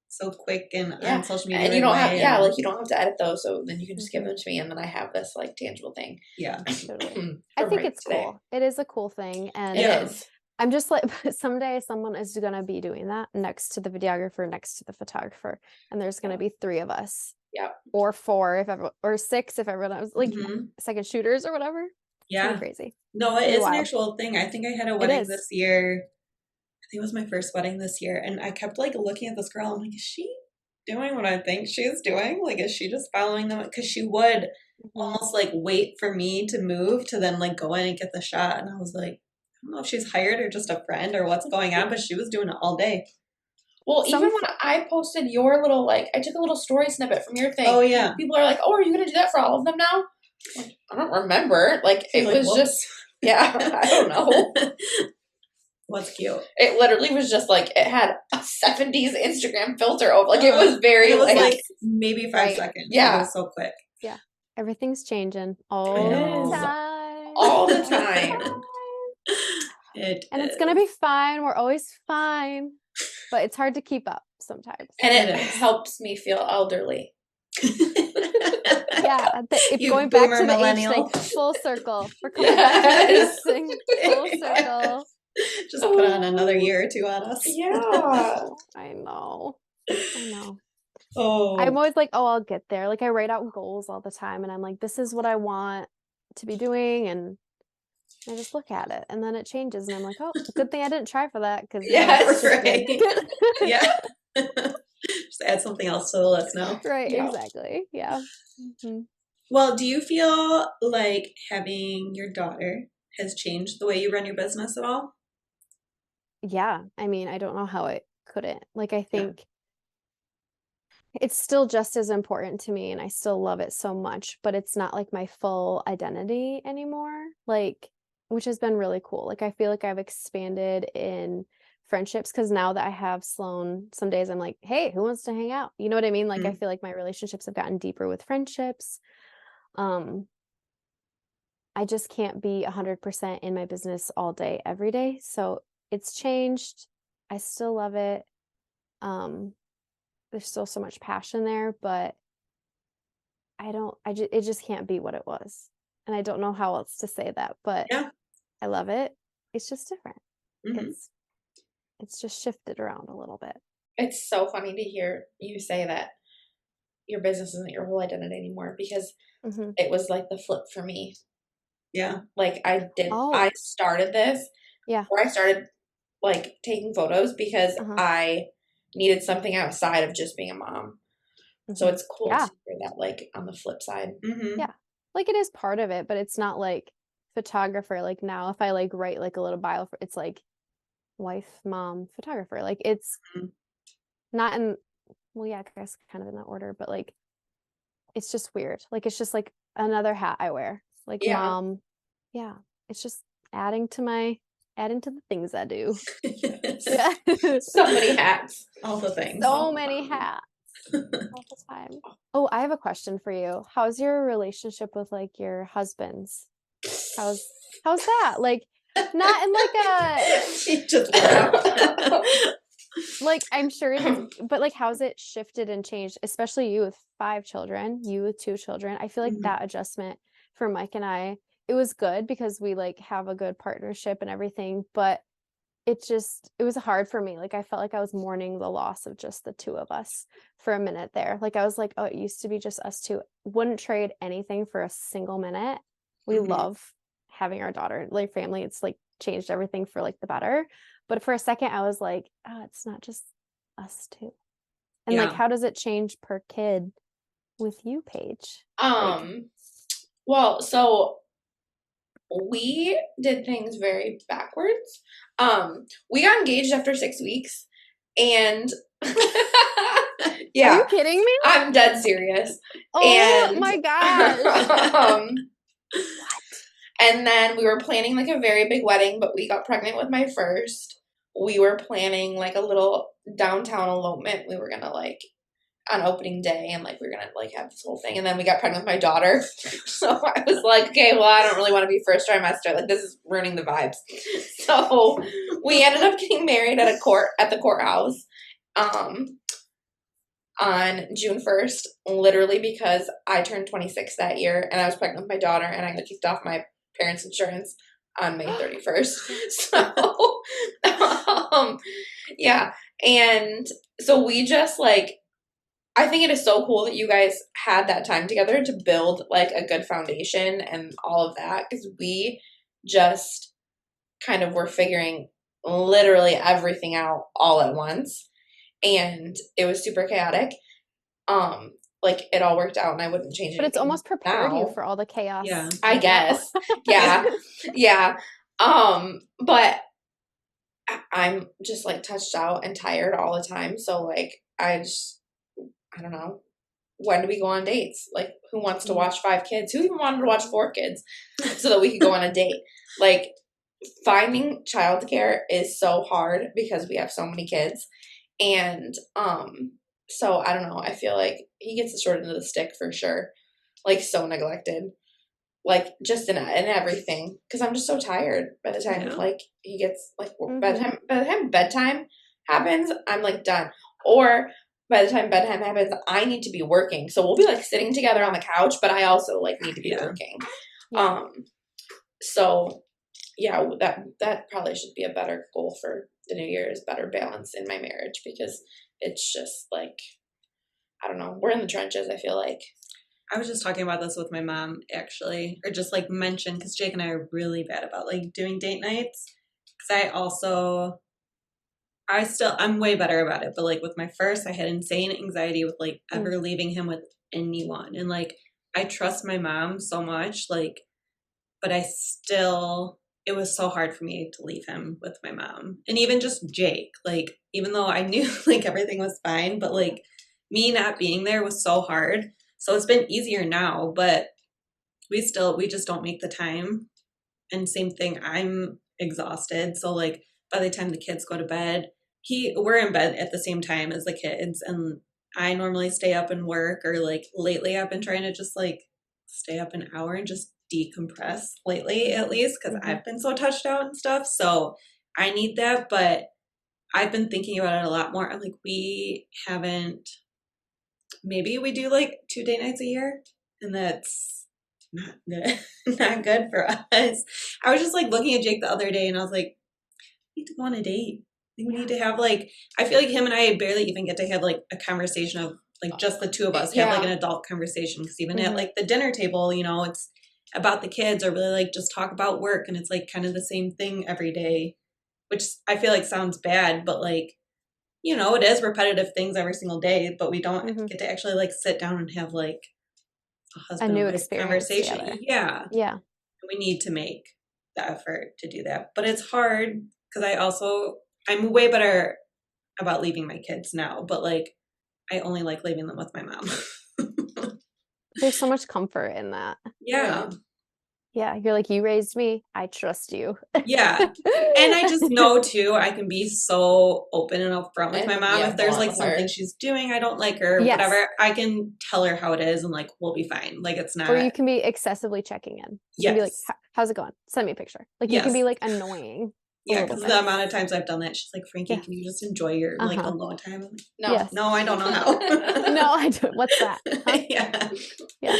so quick and on social media. And you don't have like you don't have to edit those, so then you can just give them to me, and then I have this like tangible thing. Yeah, totally. I think it's cool. It is a cool thing, and it is. I'm just like, someday someone is going to be doing that next to the videographer, next to the photographer, and there's going to be 3 of us. Yeah. Or 4 if everyone, or 6 if everyone was like second shooters or whatever. Yeah. It's crazy. No, it is an actual thing. I think I had a wedding this year. I think it was my first wedding this year, and I kept like looking at this girl. I'm like, is she doing what I think she's doing? Like, is she just following them? Because she would almost like wait for me to move to then like go in and get the shot. And I was like, I don't know if she's hired or just a friend or what's going on, but she was doing it all day. Well, even when I posted your little, like, I took a little story snippet from your thing. Oh, yeah. People are like, oh, are you going to do that for all of them now? Like, I don't remember. Like, it was just, I don't know. What's cute? It literally was just like, it had a 70s Instagram filter over. Like, it was very, it was like maybe 5 seconds. Yeah. It was so quick. Yeah. Everything's changing all the time. All the time. And it's going to be fine. We're always fine. But it's hard to keep up sometimes. And it helps me feel elderly. Yeah. Going back to the age thing. Full circle. We're coming back to the age thing. Full circle. Just put on another year or 2 on us. Yeah. I know. Oh. I'm always like, oh, I'll get there. Like I write out goals all the time, and I'm like, this is what I want to be doing, and I just look at it, and then it changes, and I'm like, oh, good thing I didn't try for that, because yeah. Just add something else to the list now. Right, exactly. Yeah. Well, do you feel like having your daughter has changed the way you run your business at all? Yeah. I mean, I don't know how it couldn't. Like, I think it's still just as important to me and I still love it so much, but it's not like my full identity anymore. Like, which has been really cool. Like I feel like I've expanded in friendships because now that I have Sloan, some days I'm like, hey, who wants to hang out? You know what I mean? Like I feel like my relationships have gotten deeper with friendships. Um, I just can't be 100% in my business all day, every day. So it's changed. I still love it. There's still so much passion there, but it just can't be what it was. And I don't know how else to say that, but Yeah. I love it. It's just different. Mm-hmm. It's just shifted around a little bit. It's so funny to hear you say that your business isn't your whole identity anymore, because it was like the flip for me. Yeah. Like I Oh, started this, yeah. where I started like taking photos because I needed something outside of just being a mom. So it's cool Yeah. to hear that, like, on the flip side. Yeah. Like it is part of it, but it's not like photographer. Like now if I like write like a little bio for, it's like wife, mom, photographer. Like it's not in, well, yeah, I guess kind of in that order, but like it's just weird. Like it's just like another hat I wear. Like Yeah. mom. Yeah. It's just adding to the things I do. Yeah. So many hats. All the things. So many hats all the time. Oh, I have a question for you. How's your relationship with like your husbands? How's that? Like not in like a She just laughed. like I'm sure it has, but like how's it shifted and changed, especially you with 5 children, you with 2 children. I feel like that adjustment for Mike and I, it was good because we like have a good partnership and everything, but it was hard for me. Like I felt like I was mourning the loss of just the two of us for a minute there. Like I was like, oh, it used to be just us two. Wouldn't trade anything for a single minute. We love having our daughter, like family. It's like changed everything for like the better. But for a second I was like, oh, it's not just us two. And like how does it change per kid with you, Paige? Well, so we did things very backwards. We got engaged after 6 weeks, and yeah, are you kidding me? I'm dead serious. Oh and my gosh. what? And then we were planning like a very big wedding, but we got pregnant with my first. We were planning like a little downtown elopement. We were gonna like on opening day, and like we were gonna like have this whole thing, and then we got pregnant with my daughter. So I was like, okay, well, I don't really want to be first trimester. Like this is ruining the vibes. So we ended up getting married at the courthouse on June 1st, literally because I turned 26 that year and I was pregnant with my daughter, and I got kicked off my parents' insurance on May 31st. So yeah. And so we just like, I think it is so cool that you guys had that time together to build like a good foundation and all of that, because we just kind of were figuring literally everything out all at once, and it was super chaotic. Like it all worked out, and I wouldn't change it. But it's almost prepared you for all the chaos. Yeah, I guess. Yeah. Yeah. But I'm just like touched out and tired all the time. So like I don't know. When do we go on dates? Like, who wants to watch 5 kids? Who even wanted to watch 4 kids so that we could go on a date? Like, finding childcare is so hard because we have so many kids. And so I don't know. I feel like he gets the short end of the stick for sure. Like, so neglected. Like, just in everything. Because I'm just so tired by the time, like, he gets, like, by the time bedtime happens, I'm, like, done. Or by the time bedtime happens, I need to be working. So we'll be like sitting together on the couch, but I also like need to be working. Yeah. So yeah, that probably should be a better goal for the new year, is better balance in my marriage, because it's just like, I don't know, we're in the trenches, I feel like. I was just talking about this with my mom, actually, or just like mentioned, because Jake and I are really bad about like doing date nights. Because I'm way better about it. But like with my first, I had insane anxiety with like ever leaving him with anyone. And like, I trust my mom so much, like, but it was so hard for me to leave him with my mom. And even just Jake, like, even though I knew like everything was fine, but like, me not being there was so hard. So it's been easier now, but we just don't make the time. And same thing, I'm exhausted. So like by the time the kids go to bed, we're in bed at the same time as the kids, and I normally stay up and work, or like lately I've been trying to just like stay up an hour and just decompress lately, at least, because I've been so touched out and stuff. So I need that, but I've been thinking about it a lot more. I'm like, maybe we do like 2 day nights a year, and that's not good, not good for us. I was just like looking at Jake the other day, and I was like, we need to go on a date. We need to have like, I feel like him and I barely even get to have like a conversation of like just the two of us have like an adult conversation, because even at like the dinner table, it's about the kids, or really like just talk about work, and it's like kind of the same thing every day, which I feel like sounds bad, but like, it is repetitive things every single day, but we don't get to actually like sit down and have like a husband new and wife experience conversation. together. Yeah. We need to make the effort to do that. But it's hard because I'm way better about leaving my kids now, but like I only like leaving them with my mom. There's so much comfort in that. Yeah. Yeah, you're like, you raised me, I trust you. Yeah. And I just know too, I can be so open and upfront with my mom. If there's like something she's doing I don't like, or whatever, I can tell her how it is, and like we'll be fine. Like it's not. Or you can be excessively checking in. You can be like, how's it going? Send me a picture. Like you can be like annoying. Yeah, because the amount of times I've done that, she's like, Frankie, can you just enjoy your like alone time? I'm like, no, I don't know how. No, I don't. What's that? Huh? Yeah.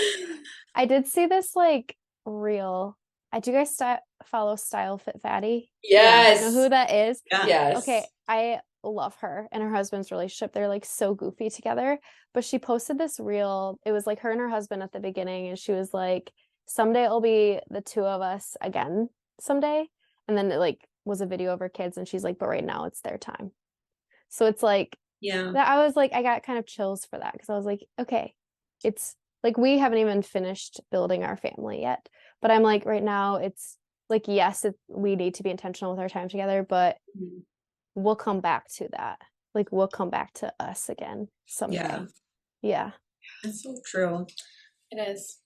I did see this like reel. Do you guys follow Style Fit Fatty? Yes. You know who that is? Yeah. Yes. Okay, I love her and her husband's relationship. They're like so goofy together. But she posted this reel. It was like her and her husband at the beginning, and she was like, someday it'll be the two of us again someday. And then it like was a video of her kids, and she's like, but right now it's their time. So it's like, that I was like, I got kind of chills for that, because I was like, okay, it's like we haven't even finished building our family yet, but I'm like, right now it's like, yes, we need to be intentional with our time together, but we'll come back to that. Like we'll come back to us again someday. Yeah. It's so true. It is.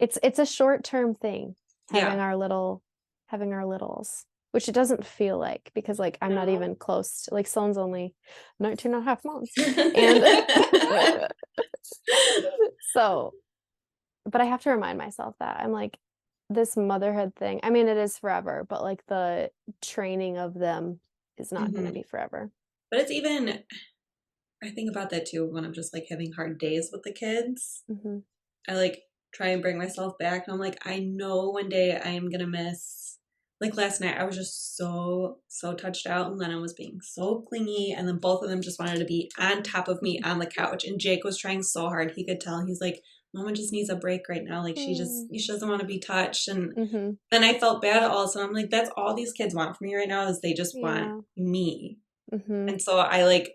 It's a short-term thing, having our littles, which it doesn't feel like, because like I'm not even close to, like Sloan's only 19 and a half months. And so, but I have to remind myself that I'm like, this motherhood thing, I mean, it is forever, but like the training of them is not going to be forever. But it's even, I think about that too when I'm just like having hard days with the kids. I like try and bring myself back, and I'm like, I know one day I am going to miss, like last night I was just so touched out, and Lena was being so clingy, and then both of them just wanted to be on top of me on the couch, and Jake was trying so hard. He could tell. He's like, Mama just needs a break right now. Like she doesn't want to be touched. And then I felt bad all of a sudden. I'm like, that's all these kids want from me right now, is they just want me. And so I like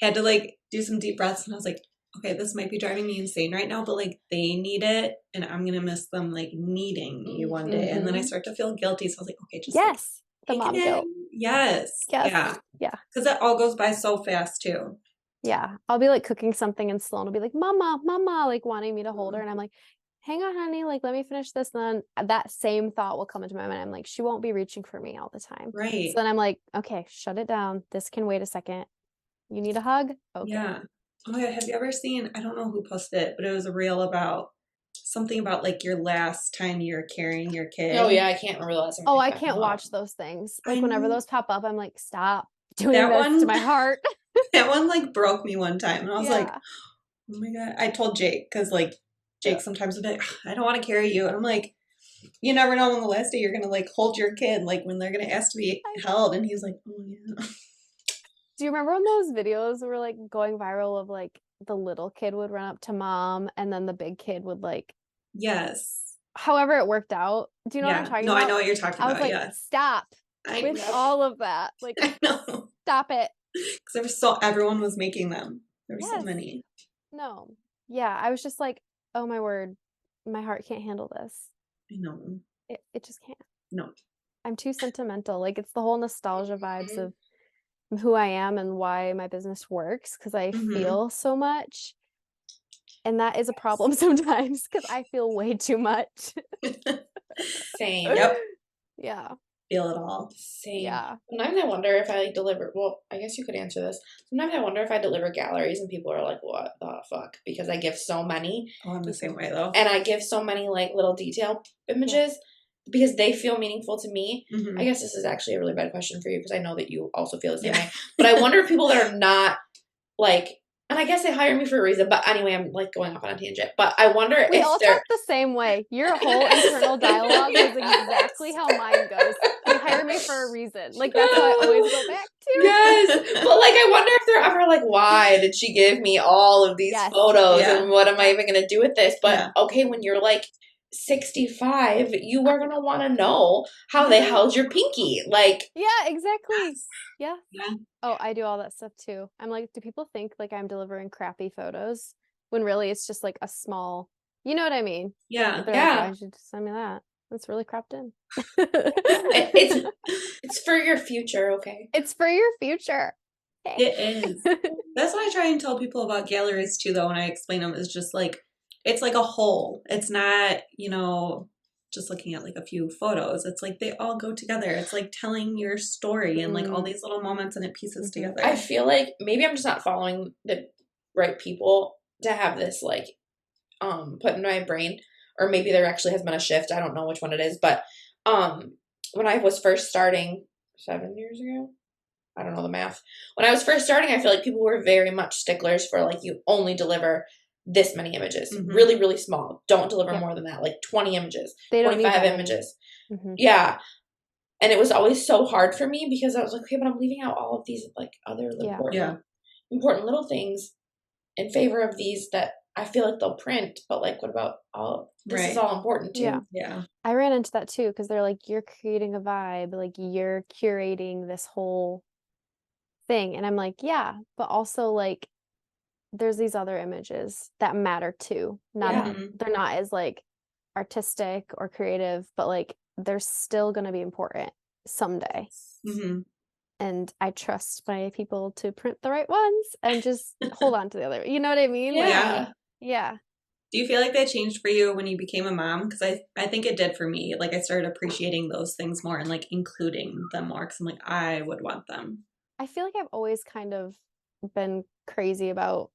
had to like do some deep breaths, and I was like, okay, this might be driving me insane right now, but like they need it, and I'm gonna miss them like needing me one day. And then I start to feel guilty, so I was like, okay, just the mom guilt. Yeah, because that all goes by so fast too. Yeah, I'll be like cooking something, and Sloan will be like, mama, like wanting me to hold her, and I'm like, hang on, honey, like let me finish this. And then that same thought will come into my mind. I'm like, she won't be reaching for me all the time, right? So then I'm like, okay, shut it down, this can wait a second. You need a hug? Okay. Yeah. Oh my God, have you ever seen, I don't know who posted it, but it was a reel about something about like your last time you're carrying your kid. Oh yeah, I can't remember the last time. Oh, I can't watch those things. Like whenever those pop up, I'm like, stop doing this to my heart. That one like broke me one time, and I was like, oh my God. I told Jake, because like Jake sometimes would be like, I don't want to carry you, and I'm like, you never know when the last day you're gonna like hold your kid, like when they're gonna ask to be held. And he's like, oh yeah. Do you remember when those videos were like going viral of like the little kid would run up to mom, and then the big kid would like, however it worked out? Do you know what I'm talking about? No, I know what you're talking about. I was like, stop with all of that. Like, stop it. Because everyone was making them. There were so many. No. Yeah, I was just like, oh my word, my heart can't handle this. I know. It just can't. No. I'm too sentimental. Like it's the whole nostalgia vibes of who I am and why my business works because I feel so much. And that is a problem sometimes because I feel way too much. Same. Yep. Yeah. Feel it all. Same. Yeah. Sometimes I wonder if I deliver. Well, I guess you could answer this. Sometimes I wonder if I deliver galleries and people are like, "What the fuck?" Because I give so many. Oh, I'm the same way though. And I give so many like little detail images because they feel meaningful to me. I guess this is actually a really bad question for you because I know that you also feel the same way. But I wonder if people that are not like. And I guess they hire me for a reason. But anyway, I'm like going off on a tangent. But I wonder We if all they're... talk the same way. Your whole internal dialogue is exactly how mine goes. You hire me for a reason. Like, that's how I always go back to. Yes. But like, I wonder if they're ever like, why did she give me all of these photos? And what am I even going to do with this? But okay, when you're like 65, you are going to want to know how they held your pinky. Like, yeah, exactly. Yeah. Oh, I do all that stuff too. I'm like, do people think like I'm delivering crappy photos when really it's just like a small, you know what I mean? Yeah. They're like, why did you send me that? That's really cropped in. It's for your future, okay? It's for your future. Okay. It is. That's what I try and tell people about galleries too, though, when I explain them, is just like, it's like a whole. It's not, you know, just looking at like a few photos. It's like they all go together. It's like telling your story and like all these little moments and it pieces together. I feel like maybe I'm just not following the right people to have this like put in my brain, or maybe there actually has been a shift. I don't know which one it is, but when I was first starting 7 years ago, I don't know the math. When I was first starting, I feel like people were very much sticklers for like, you only deliver this many images, really, really small. Don't deliver more than that, like 20 images, 25 images. Yeah. And it was always so hard for me because I was like, okay, but I'm leaving out all of these like other important little things in favor of these that I feel like they'll print, but like, what about all this is all important too. Yeah. I ran into that too because they're like, you're creating a vibe, like you're curating this whole thing. And I'm like, yeah, but also like there's these other images that matter too. They're not as like artistic or creative, but like they're still going to be important someday. And I trust my people to print the right ones and just hold on to the other. You know what I mean? Yeah. Yeah. Do you feel like that changed for you when you became a mom? Because I think it did for me. Like I started appreciating those things more and like including them more because I'm like, I would want them. I feel like I've always kind of been crazy about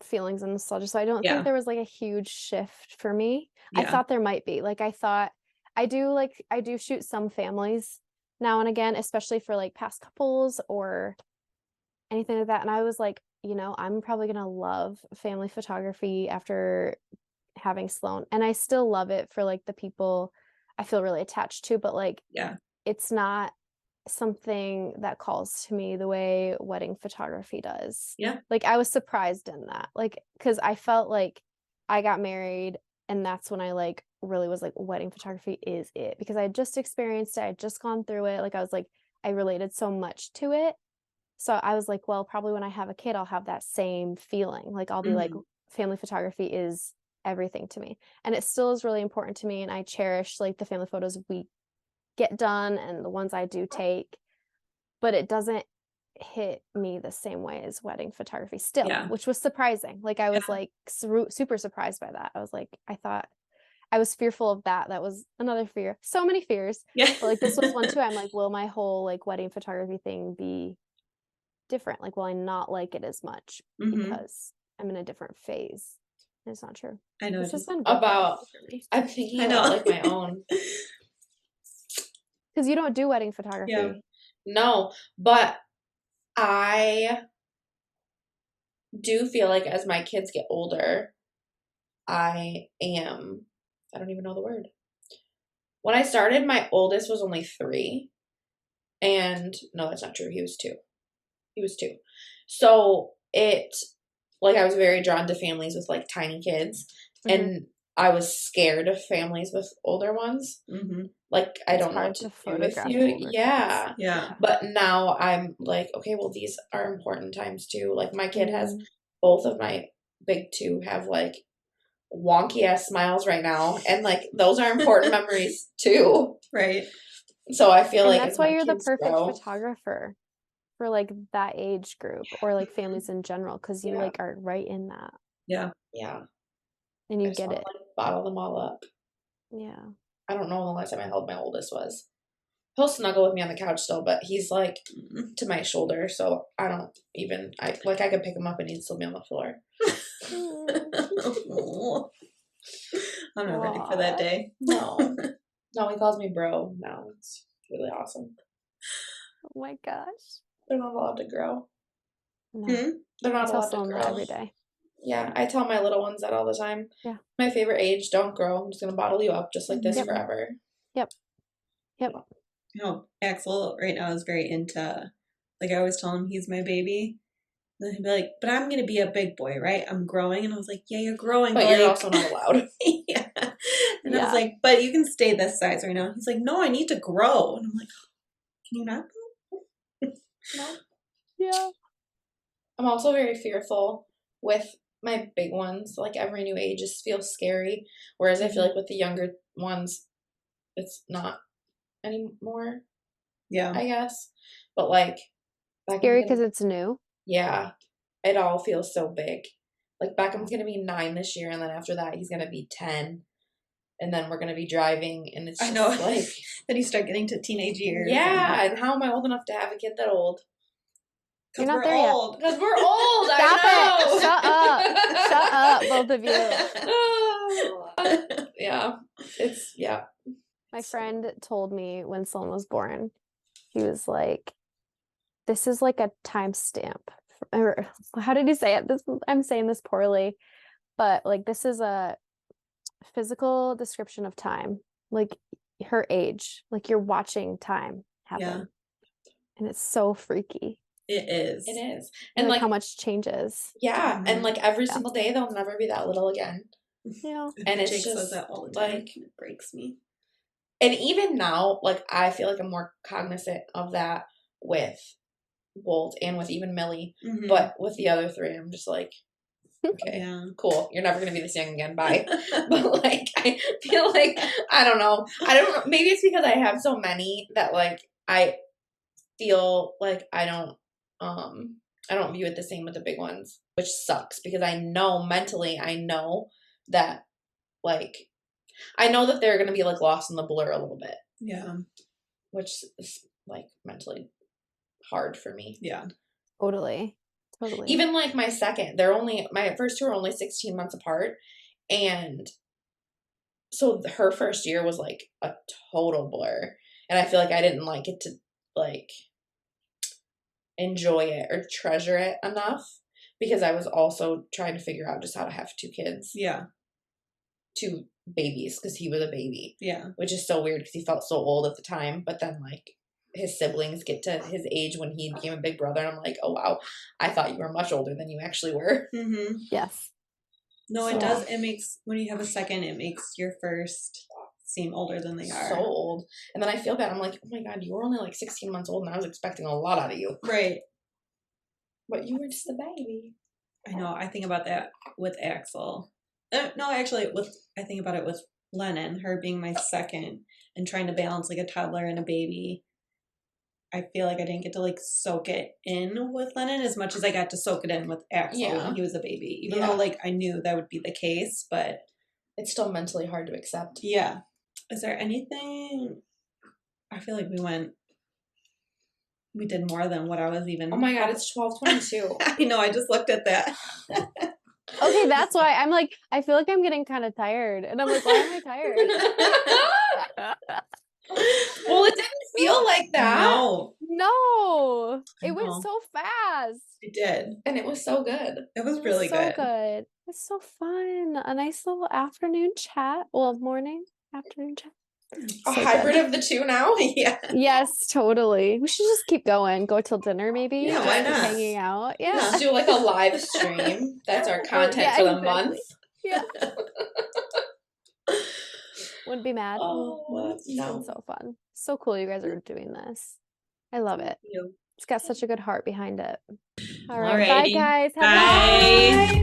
feelings and nostalgia, so I don't think there was like a huge shift for me. I thought there might be. Like I do shoot some families now and again, especially for like past couples or anything like that. And I was like, you know, I'm probably gonna love family photography after having Sloan, and I still love it for like the people I feel really attached to, but like it's not something that calls to me the way wedding photography does. Like I was surprised in that, like, because I felt like I got married and that's when I like really was like, wedding photography is it, because I had just experienced it, I had just gone through it, like I was like, I related so much to it. So I was like, well, probably when I have a kid I'll have that same feeling, like I'll be like, family photography is everything to me, and it still is really important to me, and I cherish like the family photos we get done and the ones I do take, but it doesn't hit me the same way as wedding photography still, which was surprising. Like I was like super surprised by that. I was like, I thought I was fearful of that. That was another fear. So many fears. But like this was one too. I'm like, will my whole like wedding photography thing be different? Like, will I not like it as much because I'm in a different phase? And it's not true. I know. This has been I'm thinking about like my own. Because you don't do wedding photography. No, but I do feel like as my kids get older, I don't even know the word. When I started, my oldest was only 3. And no, that's not true. He was 2. So I was very drawn to families with like tiny kids. And I was scared of families with older ones. Like, I don't know what to do with you. Yeah. But now I'm like, okay, well, these are important times too. Like, my kid has, both of my big 2 have like wonky ass smiles right now. And like, those are important memories too. Right. So I feel like that's why you're the perfect photographer for like that age group or like families in general, because you like are right in that. Yeah. And you I just get wanna, it. like, bottle them all up. Yeah. I don't know when the last time I held my oldest was. He'll snuggle with me on the couch still, but he's like to my shoulder, so I don't even. I could pick him up and he'd still be on the floor. I'm not ready for that day. No, he calls me bro now. It's really awesome. Oh my gosh. They're not allowed to grow. No. They're I not tell allowed to Sloan that grow. every day. Yeah, I tell my little ones that all the time. Yeah. My favorite age, don't grow. I'm just gonna bottle you up just like this forever. Yep. You know, Axel right now is very into, like, I always tell him he's my baby. Then he'd be like, but I'm going to be a big boy, right? I'm growing. And I was like, yeah, you're growing. But you're also not allowed. Yeah. And I was like, but you can stay this size right now. He's like, no, I need to grow. And I'm like, can you not grow? No. Yeah. I'm also very fearful with my big ones. Like, every new age just feels scary. Whereas I feel like with the younger ones, it's not anymore. Yeah. I guess. But like, Scary because it's new. Yeah. It all feels so big. Like, Beckham's going to be 9 this year, and then after that, he's going to be 10. And then we're going to be driving, and it's just like... Then you start getting to teenage years. Yeah, and how am I old enough to have a kid that old? You're not we're there old. Because we're old, Stop I know! it! Shut up, both of you. Yeah. It's, yeah. My friend told me when Sloan was born, he was like, this is like a timestamp. Or how did he say it? I'm saying this poorly, but like this is a physical description of time. Like her age, like you're watching time happen. Yeah. And it's so freaky. It is. It is. And like how much changes. Yeah. And like every single day, they'll never be that little again. Yeah. And it's Jake just says that all the time. like, it breaks me. And even now, like, I feel like I'm more cognizant of that with Bolt and with even Millie. Mm-hmm. But with the other 3, I'm just like, okay, cool. You're never going to be this young again. Bye. But like, I feel like, I don't know. Maybe it's because I have so many that like, I feel like I don't view it the same with the big ones, which sucks because I know mentally, that like, I know that they're going to be like lost in the blur a little bit. Yeah. Which is like mentally hard for me. Yeah. Totally. Even like my first 2 are only 16 months apart. And so her first year was like a total blur. And I feel like I didn't like it to like enjoy it or treasure it enough because I was also trying to figure out just how to have 2 kids. Yeah. 2 babies because he was a baby. Yeah. Which is so weird because he felt so old at the time. But then like his siblings get to his age when he became a big brother. And I'm like, oh, wow, I thought you were much older than you actually were. Mm-hmm. Yes. No, it does. It makes, when you have a second, it makes your first seem older than they are. So old. And then I feel bad. I'm like, oh my God, you were only like 16 months old and I was expecting a lot out of you. Right. But you were just a baby. I know. I think about that with Axel. No, actually, I think about it with Lennon, her being my second, and trying to balance like a toddler and a baby. I feel like I didn't get to like soak it in with Lennon as much as I got to soak it in with Axel when he was a baby. Even though like I knew that would be the case, but it's still mentally hard to accept. Yeah. Is there anything? I feel like we did more than what I was even. Oh my God, it's 12:22. I know. I just looked at that. Okay, that's why I'm like, I feel like I'm getting kind of tired. And I'm like, why am I tired? Well, it didn't feel like that. No. It went so fast. It did. And it was so good. It was really good. It was so fun. A nice little afternoon chat. Well, afternoon chat. A hybrid of the 2 now? Yeah. Yes, totally. We should just keep going. Go till dinner, maybe. Yeah, why not? Hanging out. Yeah. Just do like a live stream. That's our content for the month. Yeah. Wouldn't be mad. Oh, no. It's so fun. So cool you guys are doing this. I love it. Thank you. It's got such a good heart behind it. All right. Bye, guys. Bye.